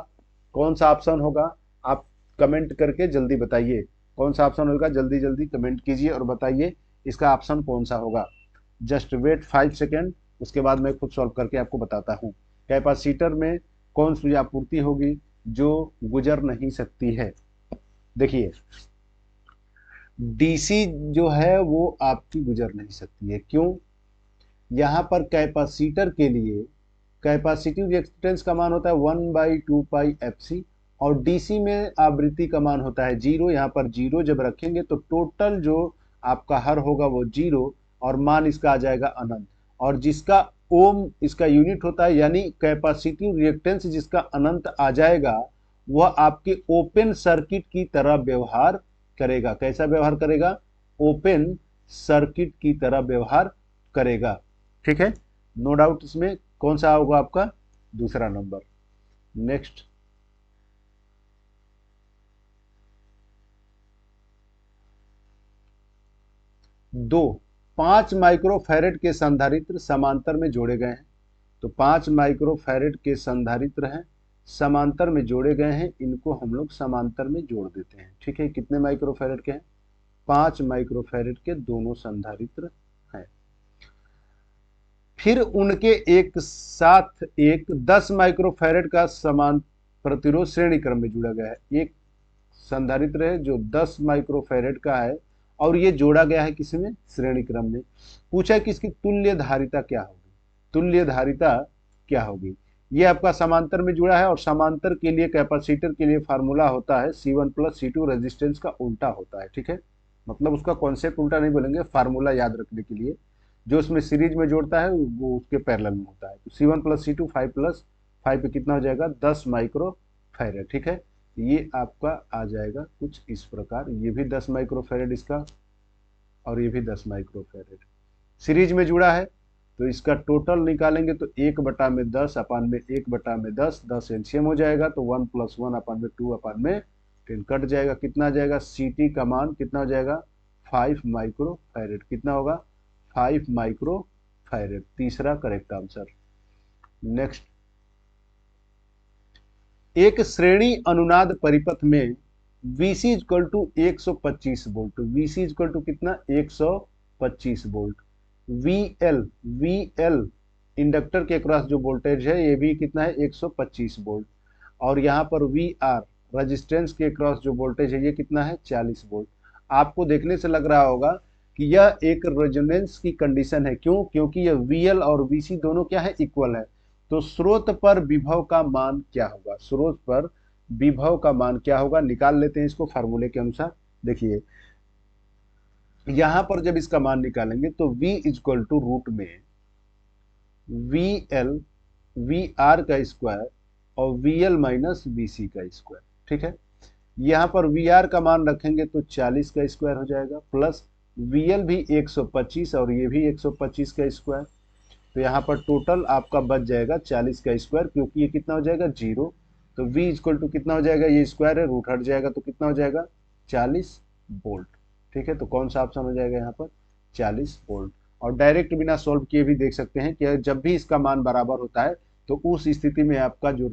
कौन सा ऑप्शन होगा, आप कमेंट करके जल्दी बताइए कौन सा ऑप्शन होगा, जल्दी जल्दी कमेंट कीजिए और बताइए इसका ऑप्शन कौन सा होगा। जस्ट वेट 5 सेकेंड, उसके बाद मैं खुद सॉल्व करके आपको बताता हूँ। कैपेसिटर में कौन सी आपूर्ति होगी जो गुजर नहीं सकती है। देखिए, DC जो है वो आपकी गुजर नहीं सकती है, क्यों, यहाँ पर कैपेसिटर के लिए कैपेसिटिव रिएक्टेंस का मान होता है 1/2πfc, और DC में आवृत्ति का मान होता है 0। यहाँ पर 0 जब रखेंगे तो टोटल जो आपका हर होगा वो 0, और मान इसका आ जाएगा अनंत, और जिसका ओम इसका यूनिट होता है, यानी कैपेसिटिव रिएक्टेंस जिसका अनंत आ जाएगा वह आपके ओपन सर्किट की तरह व्यवहार करेगा। कैसा व्यवहार करेगा, ओपन सर्किट की तरह व्यवहार करेगा, ठीक है, नो डाउट। इसमें कौन सा होगा आपका दूसरा नंबर। नेक्स्ट, दो 5 माइक्रोफैरेड के संधारित्र समांतर में जोड़े गए हैं। तो 5 माइक्रोफैरेड के संधारित्र हैं समांतर में जोड़े गए हैं, इनको हम लोग समांतर में जोड़ देते हैं। ठीक है, कितने माइक्रोफैरड के हैं? 5 माइक्रोफैरड के दोनों संधारित्र हैं। फिर उनके एक साथ एक 10 माइक्रोफैरड का समान प्रतिरोध श्रेणी क्रम में जुड़ा गया है। एक संधारित्र है जो 10 माइक्रोफैरड का है और ये जोड़ा गया है किसमें? श्रेणी क्रम में। पूछा कि इसकी तुल्य धारिता क्या होगी? तुल्य धारिता क्या होगी? ये आपका समांतर में जुड़ा है और समांतर के लिए कैपेसिटर के लिए फार्मूला होता है C1 + C2, रेजिस्टेंस का उल्टा होता है। ठीक है, मतलब उसका कॉन्सेप्ट उल्टा नहीं बोलेंगे, फार्मूला याद रखने के लिए। जो उसमें सीरीज में जोड़ता है वो उसके पैरेलल में होता है। तो C1 + C2 5 + 5 पे कितना हो जाएगा? 10 माइक्रोफैरड। ठीक है, ये आपका आ जाएगा कुछ इस प्रकार। ये भी 10 माइक्रोफैरड इसका और ये भी 10 माइक्रोफैरड सीरीज में जुड़ा है। तो इसका टोटल निकालेंगे तो 1/10 अपान में 1/10, 10 एलसीएम हो जाएगा तो 1 + 1 अपान में 2 अपान में 10 कट जाएगा। कितना जाएगा? CT का मान कितना हो जाएगा? 5 माइक्रोफैरड। कितना होगा? 5 माइक्रोफैरड। तीसरा करेक्ट आंसर। नेक्स्ट, एक श्रेणी अनुनाद परिपथ में VC = 125 वोल्ट। VC = कितना? 125 वोल्ट। VL इंडक्टर के क्रॉस जो वोल्टेज है ये भी कितना है? 125 वोल्ट। और यहाँ पर VR रेजिस्टेंस के क्रॉस जो वोल्टेज है ये कितना है? 40 वोल्ट। आपको देखने से लग रहा होगा कि यह एक रेजोनेंस की कंडीशन है। क्यों? क्योंकि यह VL और VC दोनों क्या है? इक्वल है। तो स्रोत पर विभव का मान क्या होगा? स्रोत पर विभव का मान क्या होगा? निकाल लेते हैं इसको फार्मूले के अनुसार। देखिए यहां पर जब इसका मान निकालेंगे तो V = रूट में VL VR का स्क्वायर और VL - VC का स्क्वायर। ठीक है, यहां पर VR का मान रखेंगे तो 40 का स्क्वायर हो जाएगा, प्लस VL भी 125 और ये भी 125 का स्क्वायर। तो यहाँ पर टोटल आपका बच जाएगा 40 का स्क्वायर, क्योंकि ये कितना हो जाएगा? 0। तो V = कितना हो जाएगा? ये स्क्वायर है, रूट हट जाएगा तो कितना हो जाएगा? 40 वोल्ट। ठीक है, तो कौन सा ऑप्शन हो जाएगा यहाँ पर? 40 वोल्ट। और डायरेक्ट बिना सॉल्व किए भी देख सकते हैं कि जब भी इसका मान बराबर होता है तो उस स्थिति में आपका जो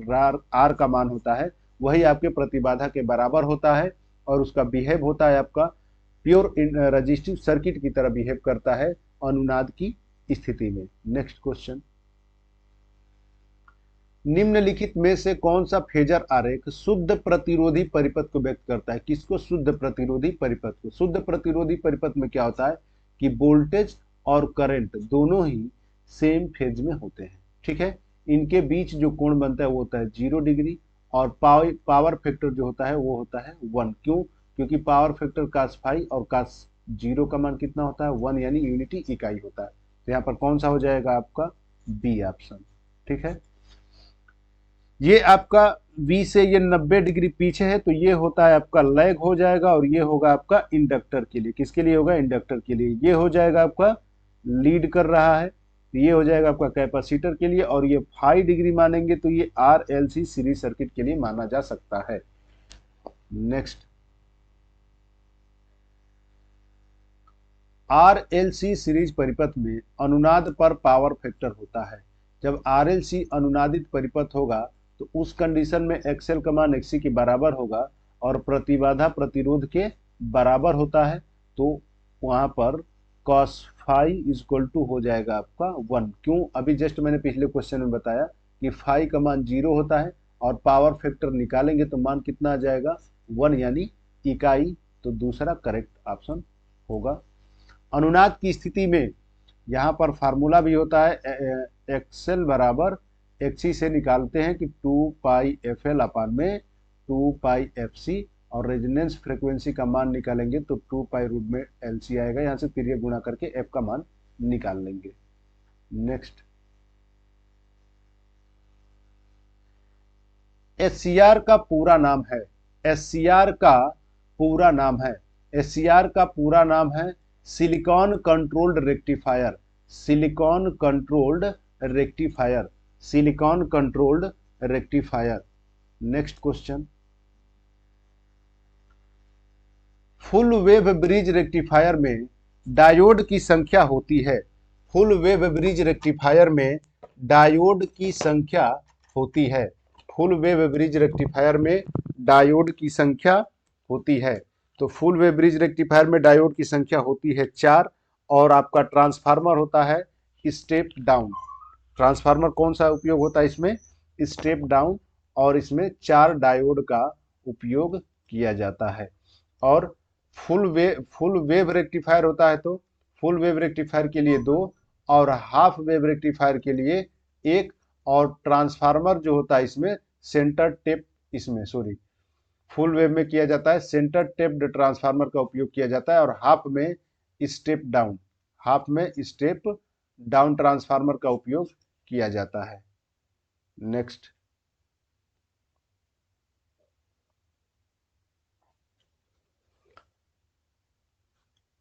R का मान होता है वही आपके प्रतिबाधा के बराबर होता है और उसका बिहेव होता है आपका प्योर रेजिस्टिव सर्किट की तरह बिहेव करता है अनुनाद की स्थिति में। नेक्स्ट क्वेश्चन, निम्नलिखित में से कौन सा फेजर आरेख शुद्ध प्रतिरोधी परिपथ को व्यक्त करता है? किसको? शुद्ध प्रतिरोधी परिपथ को। शुद्ध प्रतिरोधी परिपथ में क्या होता है कि वोल्टेज और करंट दोनों ही सेम फेज में होते हैं। ठीक है, इनके बीच जो कोण बनता है वो होता है 0 डिग्री और पावर फैक्टर जो होता है वो होता है 1। क्यों? क्योंकि पावर फैक्टर cos फाई और cos 0 का मान कितना होता है? 1, यानी यूनिटी इकाई होता है। तो यहाँ पर कौन सा हो जाएगा आपका? B option. ठीक है, ये आपका V से ये 90 डिग्री पीछे है तो ये होता है आपका लैग हो जाएगा और ये होगा आपका इंडक्टर के लिए। किसके लिए होगा? इंडक्टर के लिए। ये हो जाएगा आपका लीड कर रहा है, ये हो जाएगा आपका कैपेसिटर के लिए, और ये 5 डिग्री मानेंगे तो ये RLC सीरीज सर्किट के लिए माना जा सकता है। नेक्स्ट, RLC सीरीज परिपथ में अनुनाद पर पावर फैक्टर होता है। जब RLC अनुनादित परिपथ होगा तो उस कंडीशन में XL का मान XC के बराबर होगा और प्रतिबाधा प्रतिरोध के बराबर होता है। तो वहां पर cos फाई = हो जाएगा आपका 1। क्यों? अभी जस्ट मैंने पिछले क्वेश्चन में बताया कि फाई का मान 0 होता है और पावर फैक्टर निकालेंगे तो मान कितना आ जाएगा? 1, यानी इकाई। तो दूसरा करेक्ट ऑप्शन होगा। अनुनाद की स्थिति में यहाँ पर फार्मूला भी होता है XL = XC से निकालते हैं कि 2πfL अपान में 2πfC, और रेजोनेंस फ्रीक्वेंसी का मान निकालेंगे तो 2π√LC आएगा। यहाँ से तिर्यक गुणा करके F का मान निकाल लेंगे। नेक्स्ट, SCR का पूरा नाम है। SCR का पूरा नाम है। SCR का पूरा नाम है silicon controlled rectifier. Silicon controlled rectifier. Silicon controlled rectifier. Next question, full wave bridge rectifier में डायोड की संख्या होती है। फुल वेव ब्रिज रेक्टिफायर में डायोड की संख्या होती है। फुल वेव ब्रिज रेक्टिफायर में डायोड की संख्या होती है। तो फुल वेव ब्रिज रेक्टिफायर में डायोड की संख्या होती है 4 और आपका ट्रांसफार्मर होता है स्टेप डाउन। ट्रांसफार्मर कौन सा उपयोग होता है इसमें? स्टेप डाउन, और इसमें 4 डायोड का उपयोग किया जाता है। और फुल वेव रेक्टिफायर होता है तो फुल वेव रेक्टिफायर के लिए 2 और हाफ वेव रेक्टिफायर के लिए 1, और ट्रांसफार्मर जो होता है इसमें सेंटर टेप, इसमें सॉरी फुल वेव में किया जाता है सेंटर टेप्ड ट्रांसफार्मर का उपयोग किया जाता है, और हाफ में स्टेप डाउन ट्रांसफार्मर का उपयोग किया जाता है। नेक्स्ट,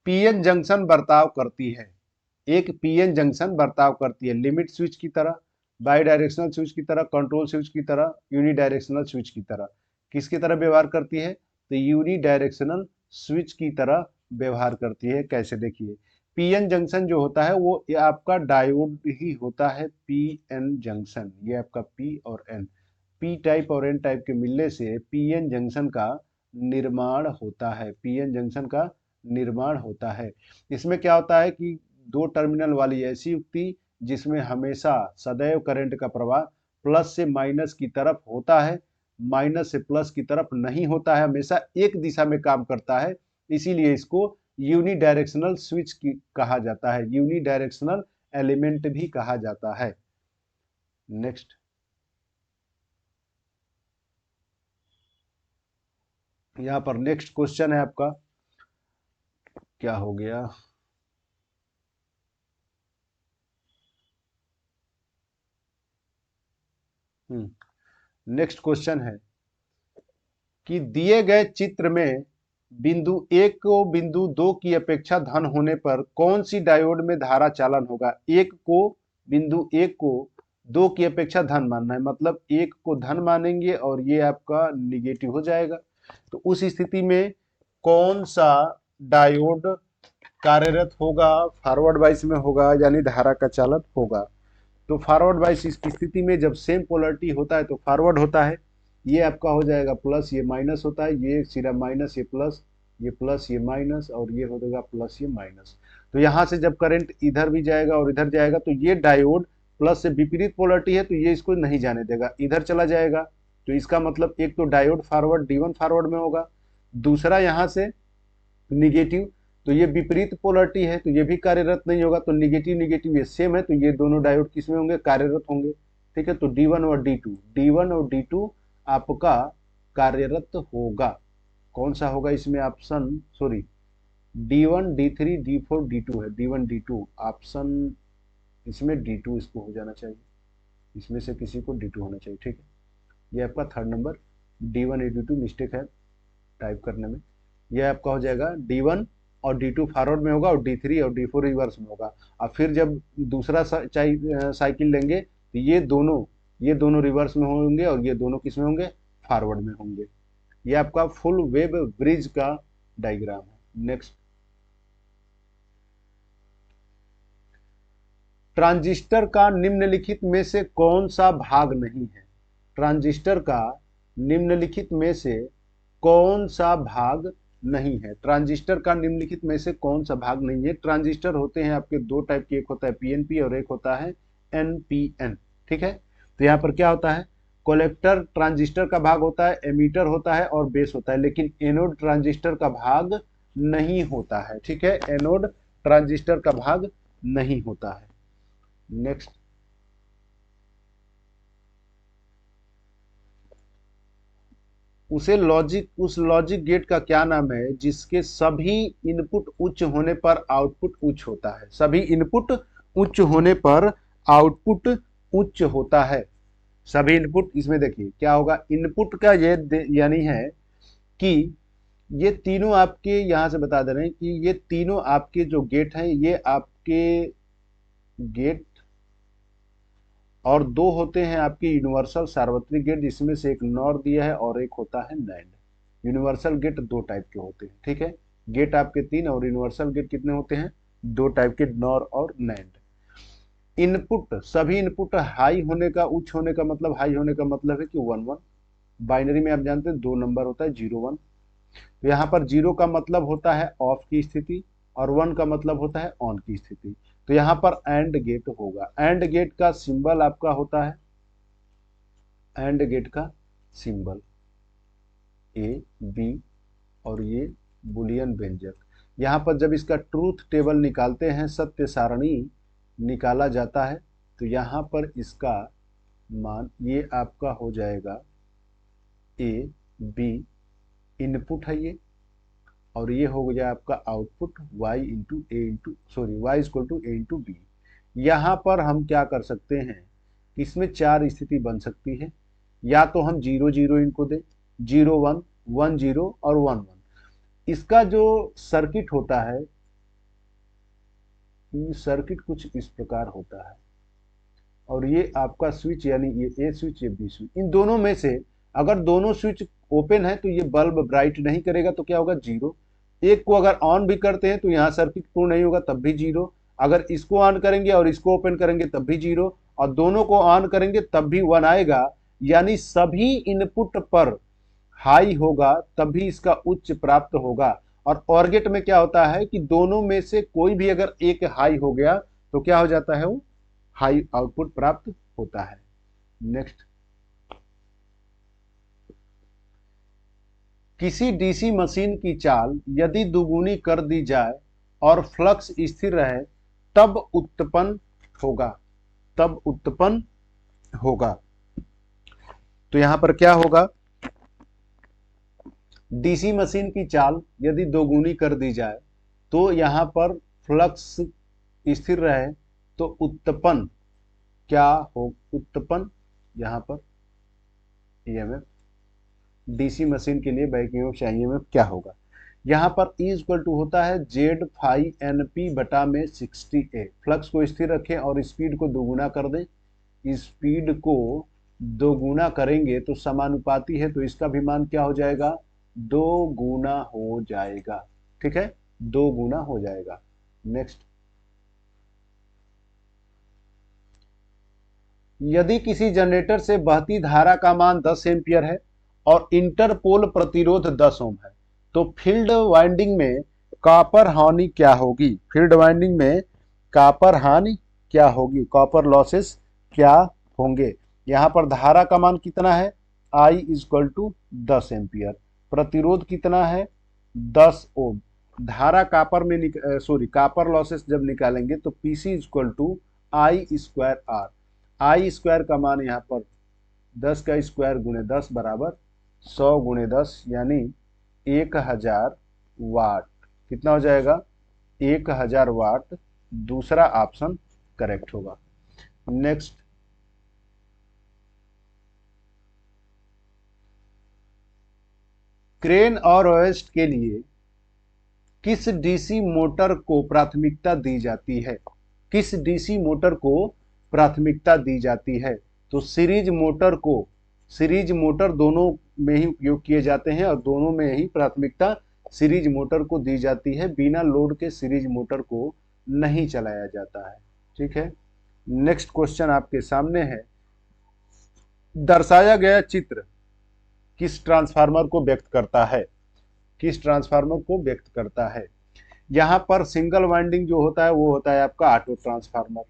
पीएन जंक्शन बर्ताव करती है। एक पीएन जंक्शन बर्ताव करती है लिमिट स्विच की तरह, बाई डायरेक्शनल स्विच की तरह, कंट्रोल स्विच की तरह, यूनी डायरेक्शनल स्विच की तरह। किसकी तरह व्यवहार करती है? तो यूनी डायरेक्शनल स्विच की तरह व्यवहार करती है। कैसे? देखिए, पीएन जंक्शन जो होता है वो ये आपका डायोड ही होता है। पीएन जंक्शन, ये आपका पी और एन, पी टाइप और एन टाइप के मिलने से पीएन जंक्शन का निर्माण होता है। पीएन जंक्शन का निर्माण होता है। इसमें क्या होता है कि 2 टर्मिनल वाली ऐसी युक्ति जिसमें हमेशा सदैव करंट का प्रवाह प्लस से माइनस की तरफ होता है, माइनस से प्लस की तरफ नहीं होता है, हमेशा एक दिशा में काम करता है, इसीलिए इसको यूनी डायरेक्शनल स्विच कहा जाता है, यूनी डायरेक्शनल एलिमेंट भी कहा जाता है। नेक्स्ट, यहां पर नेक्स्ट क्वेश्चन है आपका, क्या हो गया, नेक्स्ट क्वेश्चन है कि दिए गए चित्र में बिंदु 1 को बिंदु 2 की अपेक्षा धन होने पर कौन सी डायोड में धारा चालन होगा? बिंदु 1 को 2 की अपेक्षा धन मानना है, मतलब 1 को धन मानेंगे और ये आपका निगेटिव हो जाएगा। तो उस स्थिति में कौन सा डायोड कार्यरत होगा? फॉरवर्ड बाइस में होगा, यानी धारा का चालन होगा। तो फॉरवर्ड बाइस की स्थिति में जब सेम पोलरिटी होता है तो फॉरवर्ड होता है, ये आपका हो जाएगा प्लस, ये माइनस होता है, ये सिरा माइनस, ये प्लस ये माइनस, और ये हो जाएगा प्लस ये माइनस। तो यहाँ से जब करंट इधर भी जाएगा और इधर जाएगा तो ये डायोड प्लस से विपरीत पोलरिटी है तो ये इसको नहीं जाने देगा, इधर चला जाएगा। तो इसका मतलब एक तो डायोड फॉरवर्ड D1 फॉरवर्ड में होगा, दूसरा यहाँ से निगेटिव, तो ये विपरीत पोलरिटी है तो ये भी कार्यरत नहीं होगा। तो निगेटिव निगेटिव ये सेम है, तो ये दोनों डायोड किसमें होंगे? कार्यरत होंगे। ठीक है, तो D1 और D2 आपका कार्यरत होगा। कौन सा होगा इसमें? Option sorry, D1 D3 D4 D2 है, D1 D2 ऑप्शन, इसमें D2 इसको हो जाना चाहिए, इसमें से किसी को D2 होना चाहिए। ठीक है, ये आपका थर्ड नंबर D1 और D2 मिस्टेक है टाइप करने में। यह आपका हो जाएगा D1 और D2 फॉरवर्ड में होगा और D3 और D4 रिवर्स में होगा। और फिर जब दूसरा साइकिल लेंगे तो ये दोनों रिवर्स में होंगे और ये दोनों किस में होंगे? फॉरवर्ड में होंगे। ये आपका फुल वेव ब्रिज का डायग्राम है। नेक्स्ट, ट्रांजिस्टर का निम्नलिखित में से कौन सा भाग नहीं है? ट्रांजिस्टर का निम्नलिखित में से कौन सा भाग नहीं है? ट्रांजिस्टर का निम्नलिखित में से कौन सा भाग नहीं है? ट्रांजिस्टर होते हैं आपके 2 टाइप के, एक होता है पीएनपी और एक होता है एनपीएन। ठीक है, तो यहाँ पर क्या होता है? कलेक्टर ट्रांजिस्टर का भाग होता है, एमीटर होता है और बेस होता है, लेकिन एनोड ट्रांजिस्टर का भाग नहीं होता है। ठीक है, एनोड ट्रांजिस्टर का भाग नहीं होता है। नेक्स्ट, उस लॉजिक गेट का क्या नाम है जिसके सभी इनपुट उच्च होने पर आउटपुट उच्च होता है? सभी इनपुट उच्च होने पर आउटपुट उच्च होता है। सभी इनपुट, इसमें देखिए क्या होगा, इनपुट का ये यानी है कि ये तीनों आपके, यहां से बता दे रहे हैं कि ये तीनों आपके जो गेट हैं ये आपके गेट, और 2 होते हैं आपके यूनिवर्सल सार्वत्रिक गेट, जिसमें से एक नॉर दिया है और एक होता है नैंड। यूनिवर्सल गेट 2 टाइप के होते हैं। ठीक है, गेट आपके 3 और यूनिवर्सल गेट कितने होते हैं? 2 टाइप के, नॉर और नैंड। इनपुट, सभी इनपुट हाई होने का, उच्च होने का मतलब, हाई होने का मतलब है कि 1 1। बाइनरी में आप जानते हैं 2 नंबर होता है 0 1। तो यहाँ पर 0 का मतलब होता है ऑफ की स्थिति और 1 का मतलब होता है ऑन की स्थिति। तो यहाँ पर एंड गेट होगा। एंड गेट का सिंबल आपका होता है, एंड गेट का सिंबल ए बी और ये बुलियन व्यंजक। यहाँ पर जब इसका ट्रूथ टेबल निकालते हैं, सत्य सारणी निकाला जाता है, तो यहाँ पर इसका मान ये आपका हो जाएगा ए बी, इनपुट है ये, और ये हो गया आपका output y into a into sorry y equal to a into B. यहाँ पर हम क्या कर सकते हैं, इसमें 4 स्थिति बन सकती है। या तो हम 0 0 इनको दें, 0 1 1 0 और 1 1। इसका जो सर्किट होता है, सर्किट कुछ इस प्रकार होता है, और ये आपका स्विच यानी ये ए स्विच ये बी स्विच, इन दोनों में से अगर दोनों स्विच ओपन है तो ये बल्ब ब्राइट नहीं करेगा, तो क्या होगा 0। एक को अगर ऑन भी करते हैं तो यहाँ सर्किट पूर्ण नहीं होगा, तब भी 0। अगर इसको ऑन करेंगे और इसको ओपन करेंगे तब भी 0, और दोनों को ऑन करेंगे तब भी 1 आएगा। यानी सभी इनपुट पर हाई होगा तभी इसका उच्च प्राप्त होगा। और OR गेट में क्या होता है कि दोनों में से कोई भी अगर एक हाई हो गया तो क्या हो जाता है, वो हाई आउटपुट प्राप्त होता है। नेक्स्ट, किसी डीसी मशीन की चाल यदि दुगुनी कर दी जाए और फ्लक्स स्थिर रहे तब उत्पन्न होगा, तब उत्पन्न होगा। तो यहां पर क्या होगा, डीसी मशीन की चाल यदि दोगुनी कर दी जाए तो यहां पर फ्लक्स स्थिर रहे तो उत्पन्न क्या हो, उत्पन्न यहां पर ईएमएफ, डीसी मशीन के लिए बैक ईएमएफ या ईएमएफ क्या होगा। यहां पर E इक्वल टू होता है जेड फाई एनपी बटा में 60A। फ्लक्स को स्थिर रखें और स्पीड को दोगुना कर दें। स्पीड को दोगुना करेंगे तो समानुपाती है, तो इसका भी मान क्या हो जाएगा, 2 गुना हो जाएगा। ठीक है, 2 गुना हो जाएगा। नेक्स्ट, यदि किसी जनरेटर से बहती धारा का मान 10 एम्पियर है और इंटरपोल प्रतिरोध 10 ओम है, तो फील्ड वाइंडिंग में कॉपर हानि क्या होगी, फील्ड वाइंडिंग में कॉपर हानि क्या होगी, कॉपर लॉसेस क्या होंगे। यहां पर धारा का मान कितना है, I इक्वल टू 10 एम्पियर, प्रतिरोध कितना है 10 ओम। धारा कॉपर में कॉपर लॉसेस जब निकालेंगे तो PC equal to I square R. I square का मान यहाँ पर 10 का स्क्वायर गुणे 10 बराबर 100 गुणे 10 यानी 1000 वाट। कितना हो जाएगा, 1000 वाट। दूसरा ऑप्शन करेक्ट होगा। नेक्स्ट, क्रेन और वेस्ट के लिए किस डीसी मोटर को प्राथमिकता दी जाती है, किस डीसी मोटर को प्राथमिकता दी जाती है। तो सीरीज मोटर को, सीरीज मोटर दोनों में ही उपयोग किए जाते हैं और दोनों में ही प्राथमिकता सीरीज मोटर को दी जाती है। बिना लोड के सीरीज मोटर को नहीं चलाया जाता है। ठीक है, नेक्स्ट क्वेश्चन आपके सामने है, दर्शाया गया चित्र किस ट्रांसफार्मर को व्यक्त करता है, किस ट्रांसफार्मर को व्यक्त करता है। यहां पर सिंगल वाइंडिंग जो होता है वो होता है आपका ऑटो ट्रांसफार्मर।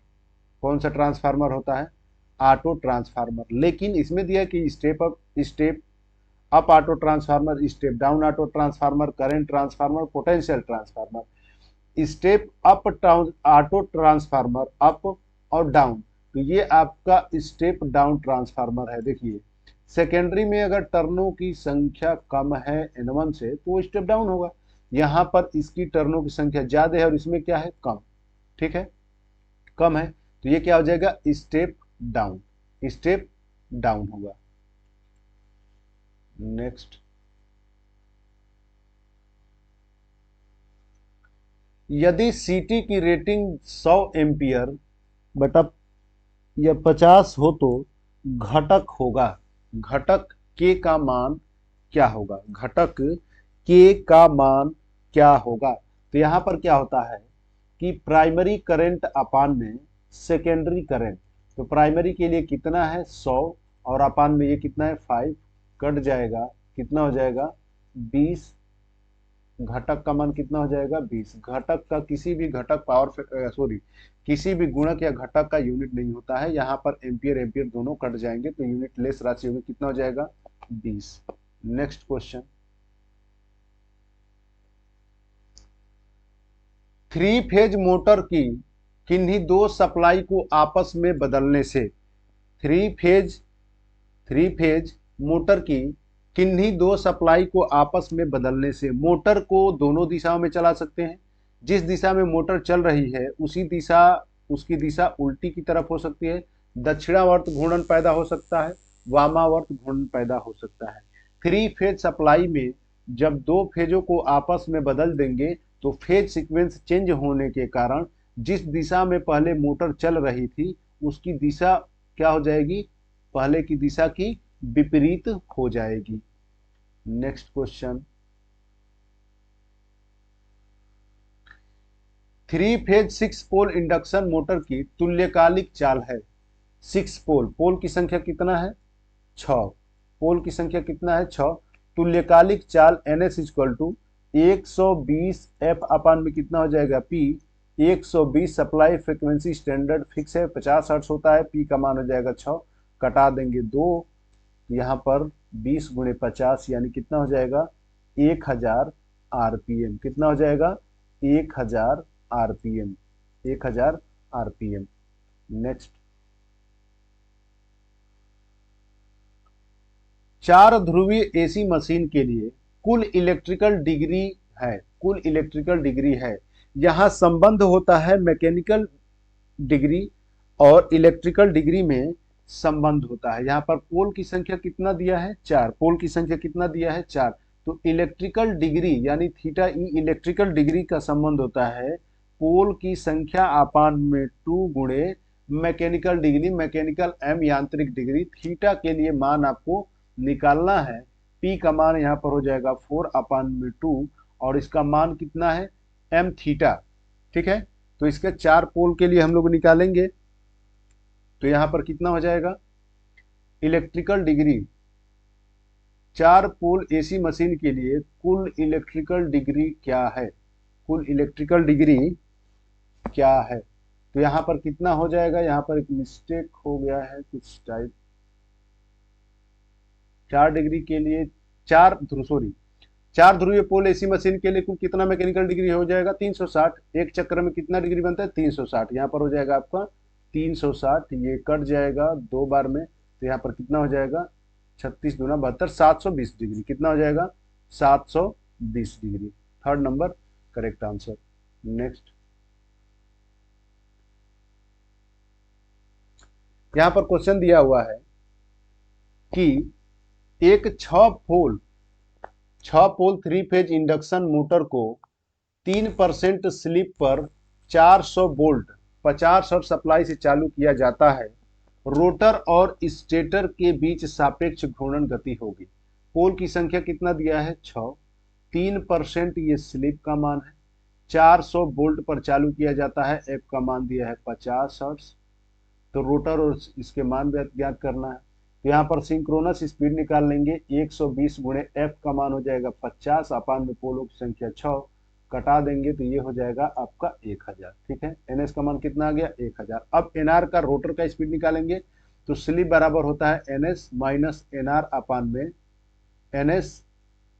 कौन सा ट्रांसफार्मर होता है, ऑटो ट्रांसफार्मर। लेकिन इसमें दिया कि step up auto transformer, step down auto transformer, current transformer, potential transformer. Step up auto transformer up और डाउन, तो ये आपका स्टेप डाउन ट्रांसफार्मर है। देखिए सेकेंडरी में अगर टर्नों की संख्या कम है N1 से तो वो स्टेप डाउन होगा। यहां पर इसकी टर्नों की संख्या ज्यादा है और इसमें क्या है, कम। ठीक है, कम है, तो ये क्या हो जाएगा, स्टेप डाउन, स्टेप डाउन होगा। नेक्स्ट, यदि सीटी की रेटिंग 100 एम्पियर बटा या 50 हो तो घटक होगा, घटक के का मान क्या होगा, घटक के का मान क्या होगा। तो यहां पर क्या होता है कि प्राइमरी करंट अपान में सेकेंडरी करंट। तो प्राइमरी के लिए कितना है 100 और अपान में ये कितना है 5, कट जाएगा, कितना हो जाएगा 20, घटक का मान कितना हो जाएगा 20। घटक का किसी भी घटक पावर सॉरी किसी भी गुणक या घटक का यूनिट नहीं होता है, यहाँ पर एम्पियर एम्पियर दोनों कट जाएंगे तो यूनिट लेस राशि होगी, कितना हो जाएगा 20। Next question, three phase motor की किन्हीं दो सप्लाई को आपस में बदलने से, थ्री फेज मोटर की किन्हीं दो सप्लाई को आपस में बदलने से मोटर को दोनों दिशाओं में चला सकते हैं। जिस दिशा में मोटर चल रही है उसकी दिशा उल्टी की तरफ हो सकती है, दक्षिणावर्त घूर्णन पैदा हो सकता है, वामावर्त घूर्णन पैदा हो सकता है। थ्री फेज सप्लाई में जब दो फेजों को आपस में बदल देंगे तो फेज सीक्वेंस चेंज होने के कारण जिस दिशा में पहले मोटर चल रही थी उसकी दिशा क्या हो जाएगी, पहले की दिशा की विपरीत हो जाएगी। नेक्स्ट क्वेश्चन, थ्री फेज 6 पोल इंडक्शन मोटर की तुल्यकालिक चाल है। 6 पोल, पोल की संख्या कितना है 6, पोल की संख्या कितना है 6। तुल्यकालिक चाल NS इक्वल टू 120 F अपान में कितना हो जाएगा P। 120 supply frequency standard fix है, 50 हर्ट्ज होता है, P का मान हो जाएगा 6, कटा देंगे 2, यहाँ पर 20 गुणे 50 यानी कितना हो जाएगा 1000 RPM, कितना हो जाएगा 1000 RPM, 1000 RPM। नेक्स्ट, चार ध्रुवीय AC मशीन के लिए कुल इलेक्ट्रिकल डिग्री है, यहां संबंध होता है मैकेनिकल डिग्री और इलेक्ट्रिकल डिग्री में संबंध होता है। यहाँ पर पोल की संख्या कितना दिया है 4, पोल की संख्या कितना दिया है 4, तो इलेक्ट्रिकल डिग्री यानी थीटा ई इलेक्ट्रिकल डिग्री का संबंध होता है पोल की संख्या अपान में 2 गुणे मैकेनिकल डिग्री, मैकेनिकल M यांत्रिक डिग्री। थीटा के लिए मान आपको निकालना है, P का मान यहाँ पर हो जाएगा 4 अपान में 2 और इसका मान कितना है M थीटा, ठीक है। तो इसके 4 पोल के लिए हम लोग निकालेंगे तो यहां पर कितना हो जाएगा इलेक्ट्रिकल डिग्री, 4 पोल AC मशीन के लिए कुल इलेक्ट्रिकल डिग्री क्या है, कुल इलेक्ट्रिकल डिग्री क्या है। तो यहां पर कितना हो जाएगा, यहां पर एक मिस्टेक हो गया है कुछ टाइप, 4 डिग्री के लिए 4 ध्रुवीय पोल AC मशीन के लिए कुल कितना मैकेनिकल डिग्री हो जाएगा 360। एक चक्र में कितना डिग्री बनता है 360, यहाँ पर हो जाएगा आपका 360, ये कट जाएगा 2 बार में तो यहाँ पर कितना हो जाएगा 36 दूना 72, 720 डिग्री, कितना हो जाएगा 720 degree. Third number correct answer. Next, यहाँ पर क्वेश्चन दिया हुआ है कि एक 6 पोल 3 फेज इंडक्शन मोटर को 3% स्लिप पर 400 वोल्ट 50 हर्ट्ज सप्लाई से चालू किया जाता है, रोटर और स्टेटर के बीच सापेक्ष घूर्णन गति होगी। पोल की संख्या कितना दिया है 6, 3% ये स्लिप का मान है, 400 वोल्ट पर चालू किया जाता है, F का मान दिया है 50 हर्ट्ज, तो रोटर और इसके मान ज्ञात करना है। तो यहाँ पर सिंक्रोनस स्पीड निकाल लेंगे, 120 गुणे F का मान हो जाएगा 50 अपान में पोलों की संख्या 6, कटा देंगे तो ये हो जाएगा आपका 1000, ठीक है। NS का मान कितना आ गया 1000। अब NR का रोटर का स्पीड निकालेंगे तो स्लिप बराबर होता है NS माइनस NR अपान में NS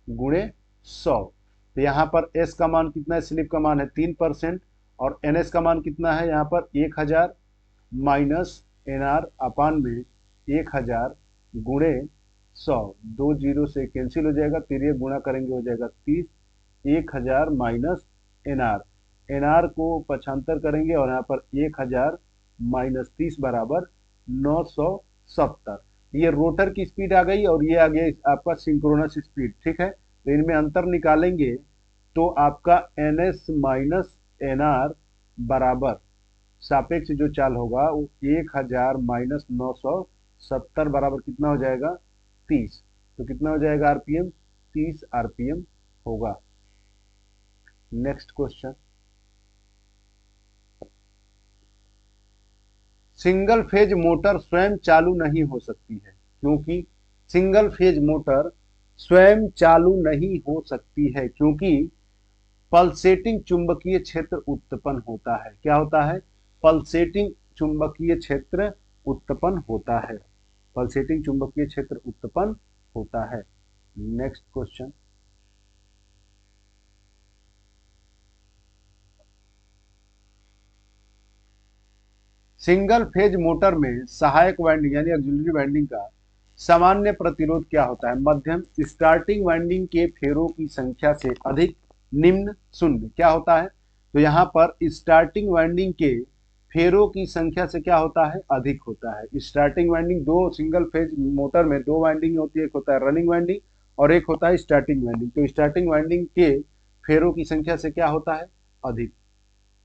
गुणे 100। तो यहाँ पर S का मान कितना है, स्लिप का मान है 3% और NS का मान कितना है यहाँ पर 1000 माइनस NR अपान में 1000 गुणे 100, 2 जीरो से कैंसिल हो जाएगा, फिर ये गुणा करेंगे हो जाएगा 30, 1000 माइनस NR को पक्षांतर करेंगे और यहाँ पर 1000 माइनस 30 बराबर 970। ये रोटर की स्पीड आ गई और ये आ गया आपका सिंक्रोनस स्पीड, ठीक है। तो इनमें अंतर निकालेंगे तो आपका NS माइनस NR बराबर सापेक्ष जो चाल होगा वो 1000 माइनस 970 बराबर कितना हो जाएगा 30, तो कितना हो जाएगा RPM 30 RPM होगा। Next question, single phase motor स्वयं चालू नहीं हो सकती है, क्योंकि सिंगल फेज मोटर स्वयं चालू नहीं हो सकती है क्योंकि पल्सेटिंग चुंबकीय क्षेत्र उत्पन्न होता है। क्या होता है? पल्सेटिंग चुंबकीय क्षेत्र उत्पन्न होता है। पल्सेटिंग चुंबकीय क्षेत्र उत्पन्न होता है। Next question, single phase motor में सहायक वाइंडिंग यानी ऑक्सिलरी वाइंडिंग का सामान्य प्रतिरोध क्या होता है? मध्यम। स्टार्टिंग वाइंडिंग के फेरों की संख्या से अधिक, निम्न, शून्य। क्या होता है? तो यहाँ पर स्टार्टिंग वाइंडिंग के फेरों की संख्या से क्या होता है? अधिक होता है। स्टार्टिंग वाइंडिंग, दो सिंगल फेज मोटर में दो वाइंडिंग होती है, एक होता है रनिंग वाइंडिंग और एक होता है स्टार्टिंग वाइंडिंग। तो स्टार्टिंग वाइंडिंग के फेरों की संख्या से क्या होता है? अधिक।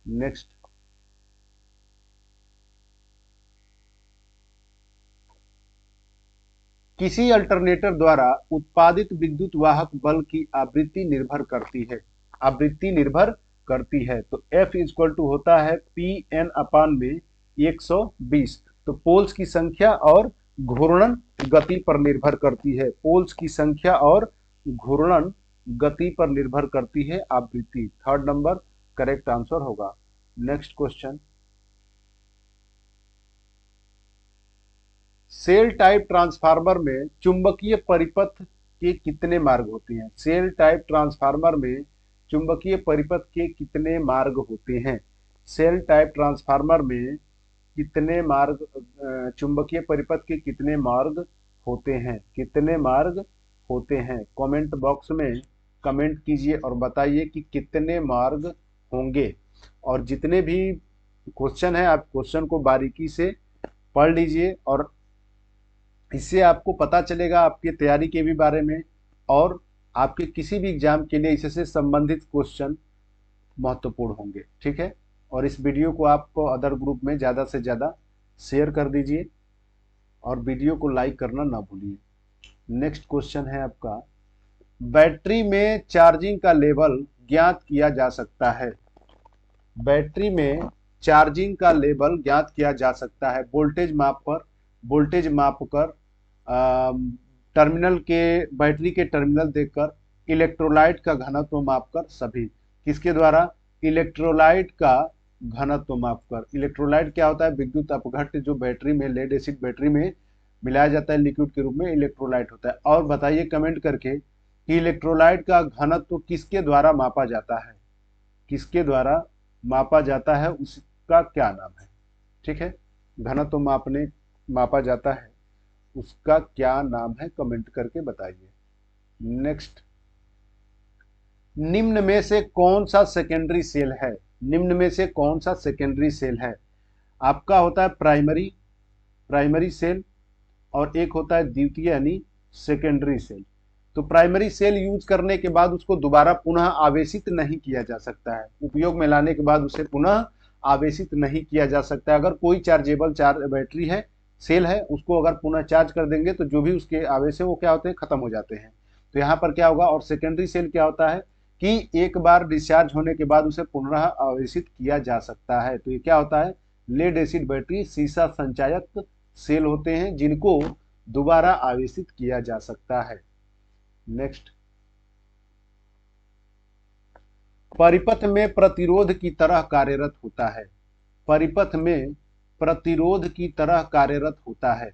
नेक्स्ट, किसी अल्टरनेटर द्वारा उत्पादित विद्युत वाहक बल की आवृत्ति निर्भर करती है। आवृत्ति निर्भर करती है तो F इक्वल टू होता है Pn अपान में 120। तो पोल्स की संख्या और घूर्णन गति पर निर्भर करती है। पोल्स की संख्या और घूर्णन गति पर निर्भर करती है आवृत्ति। थर्ड नंबर करेक्ट आंसर होगा। Next question, cell type transformer में चुंबकीय परिपथ के कितने मार्ग होते हैं? सेल टाइप ट्रांसफार्मर में चुंबकीय परिपथ के कितने मार्ग होते हैं? सेल टाइप ट्रांसफार्मर में कितने मार्ग, चुंबकीय परिपथ के कितने मार्ग होते हैं? कितने मार्ग होते हैं? कमेंट बॉक्स में कमेंट कीजिए और बताइए कि कितने मार्ग होंगे। और जितने भी क्वेश्चन है आप क्वेश्चन को बारीकी से पढ़ लीजिए और इससे आपको पता चलेगा आपकी तैयारी के भी बारे में और आपके किसी भी एग्जाम के लिए इससे संबंधित क्वेश्चन महत्वपूर्ण होंगे। ठीक है, और इस वीडियो को आपको अदर ग्रुप में ज़्यादा से ज़्यादा शेयर कर दीजिए और वीडियो को लाइक करना ना भूलिए। नेक्स्ट क्वेश्चन है आपका, बैटरी में चार्जिंग का लेवल ज्ञात किया जा सकता है। बैटरी में चार्जिंग का लेवल ज्ञात किया जा सकता है वोल्टेज माप कर, टर्मिनल के, बैटरी के टर्मिनल देखकर, इलेक्ट्रोलाइट का घनत्व मापकर, सभी। किसके द्वारा? इलेक्ट्रोलाइट का घनत्व मापकर। इलेक्ट्रोलाइट क्या होता है? विद्युत अपघट्य जो बैटरी में, लेड एसिड बैटरी में मिलाया जाता है लिक्विड के रूप में, इलेक्ट्रोलाइट होता है। और बताइए कमेंट करके कि इलेक्ट्रोलाइट का घनत्व किसके द्वारा मापा जाता है? किसके द्वारा मापा जाता है, उसका क्या नाम है? ठीक है, घनत्व मापा जाता है, उसका क्या नाम है? कमेंट करके बताइए। नेक्स्ट, निम्न में से कौन सा सेकेंडरी सेल है? निम्न में से कौन सा सेकेंडरी सेल है? आपका होता है प्राइमरी सेल और एक होता है द्वितीय यानी सेकेंडरी सेल। तो प्राइमरी सेल यूज करने के बाद उसको दोबारा पुनः आवेशित नहीं किया जा सकता है। उपयोग में लाने के बाद उसे पुनः आवेशित नहीं किया जा सकता है। अगर कोई चार्जेबल बैटरी है, सेल है, उसको अगर पुनः चार्ज कर देंगे तो जो भी उसके आवेश है वो क्या होते हैं? खत्म हो जाते हैं। तो यहाँ पर क्या होगा? और सेकेंडरी सेल क्या होता है कि एक बार डिस्चार्ज होने के बाद उसे पुनः आवेशित किया जा सकता है। तो ये क्या होता है? लेड एसिड बैटरी सीसा संचायक सेल होते हैं जिनको दोबारा आवेशित किया जा सकता है। नेक्स्ट, परिपथ में प्रतिरोध की तरह कार्यरत होता है। परिपथ में प्रतिरोध की तरह कार्यरत होता है।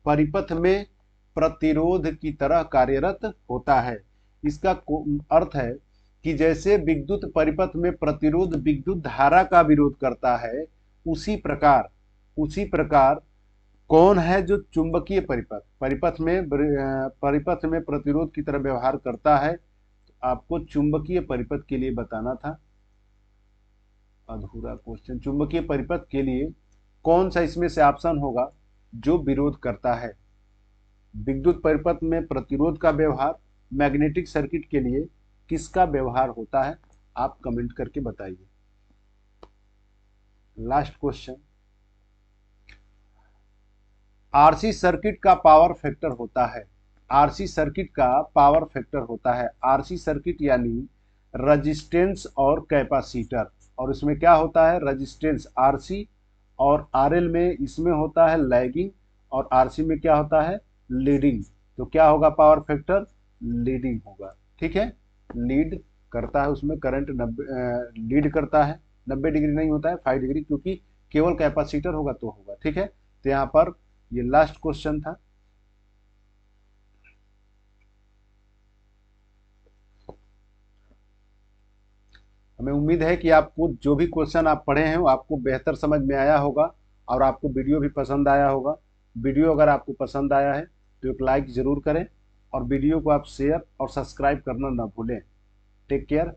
परिपथ में प्रतिरोध की तरह कार्यरत होता है। इसका अर्थ है कि जैसे विद्युत परिपथ में प्रतिरोध विद्युत धारा का विरोध करता है, उसी प्रकार कौन है जो चुंबकीय परिपथ में प्रतिरोध की तरह व्यवहार करता है? तो आपको चुंबकीय परिपथ के लिए बताना था, अधूरा क्वेश्चन। चुंबकीय परिपथ के लिए कौन सा इसमें से ऑप्शन होगा जो विरोध करता है? विद्युत परिपथ में प्रतिरोध का व्यवहार, मैग्नेटिक सर्किट के लिए किसका व्यवहार होता है? आप कमेंट करके बताइए। लास्ट क्वेश्चन, आरसी सर्किट का पावर फैक्टर होता है। आरसी सर्किट का पावर फैक्टर होता है। आरसी सर्किट यानी रजिस्टेंस और कैपेसिटर, और इसमें क्या होता है? रजिस्टेंस आरसी और आरएल में इसमें होता है लैगिंग और आरसी में क्या होता है लीडिंग। तो क्या होगा पावर फैक्टर लीडिंग होगा। ठीक है, लीड करता है, उसमें करंट 90 लीड करता है, 90 डिग्री नहीं होता है 5 डिग्री, क्योंकि केवल कैपेसिटर होगा तो होगा। ठीक है, तो यहाँ पर ये लास्ट क्वेश्चन था। हमें उम्मीद है कि आपको जो भी क्वेश्चन आप पढ़े हैं वो आपको बेहतर समझ में आया होगा और आपको वीडियो भी पसंद आया होगा। वीडियो अगर आपको पसंद आया है तो एक लाइक ज़रूर करें और वीडियो को आप शेयर और सब्सक्राइब करना ना भूलें। Take care.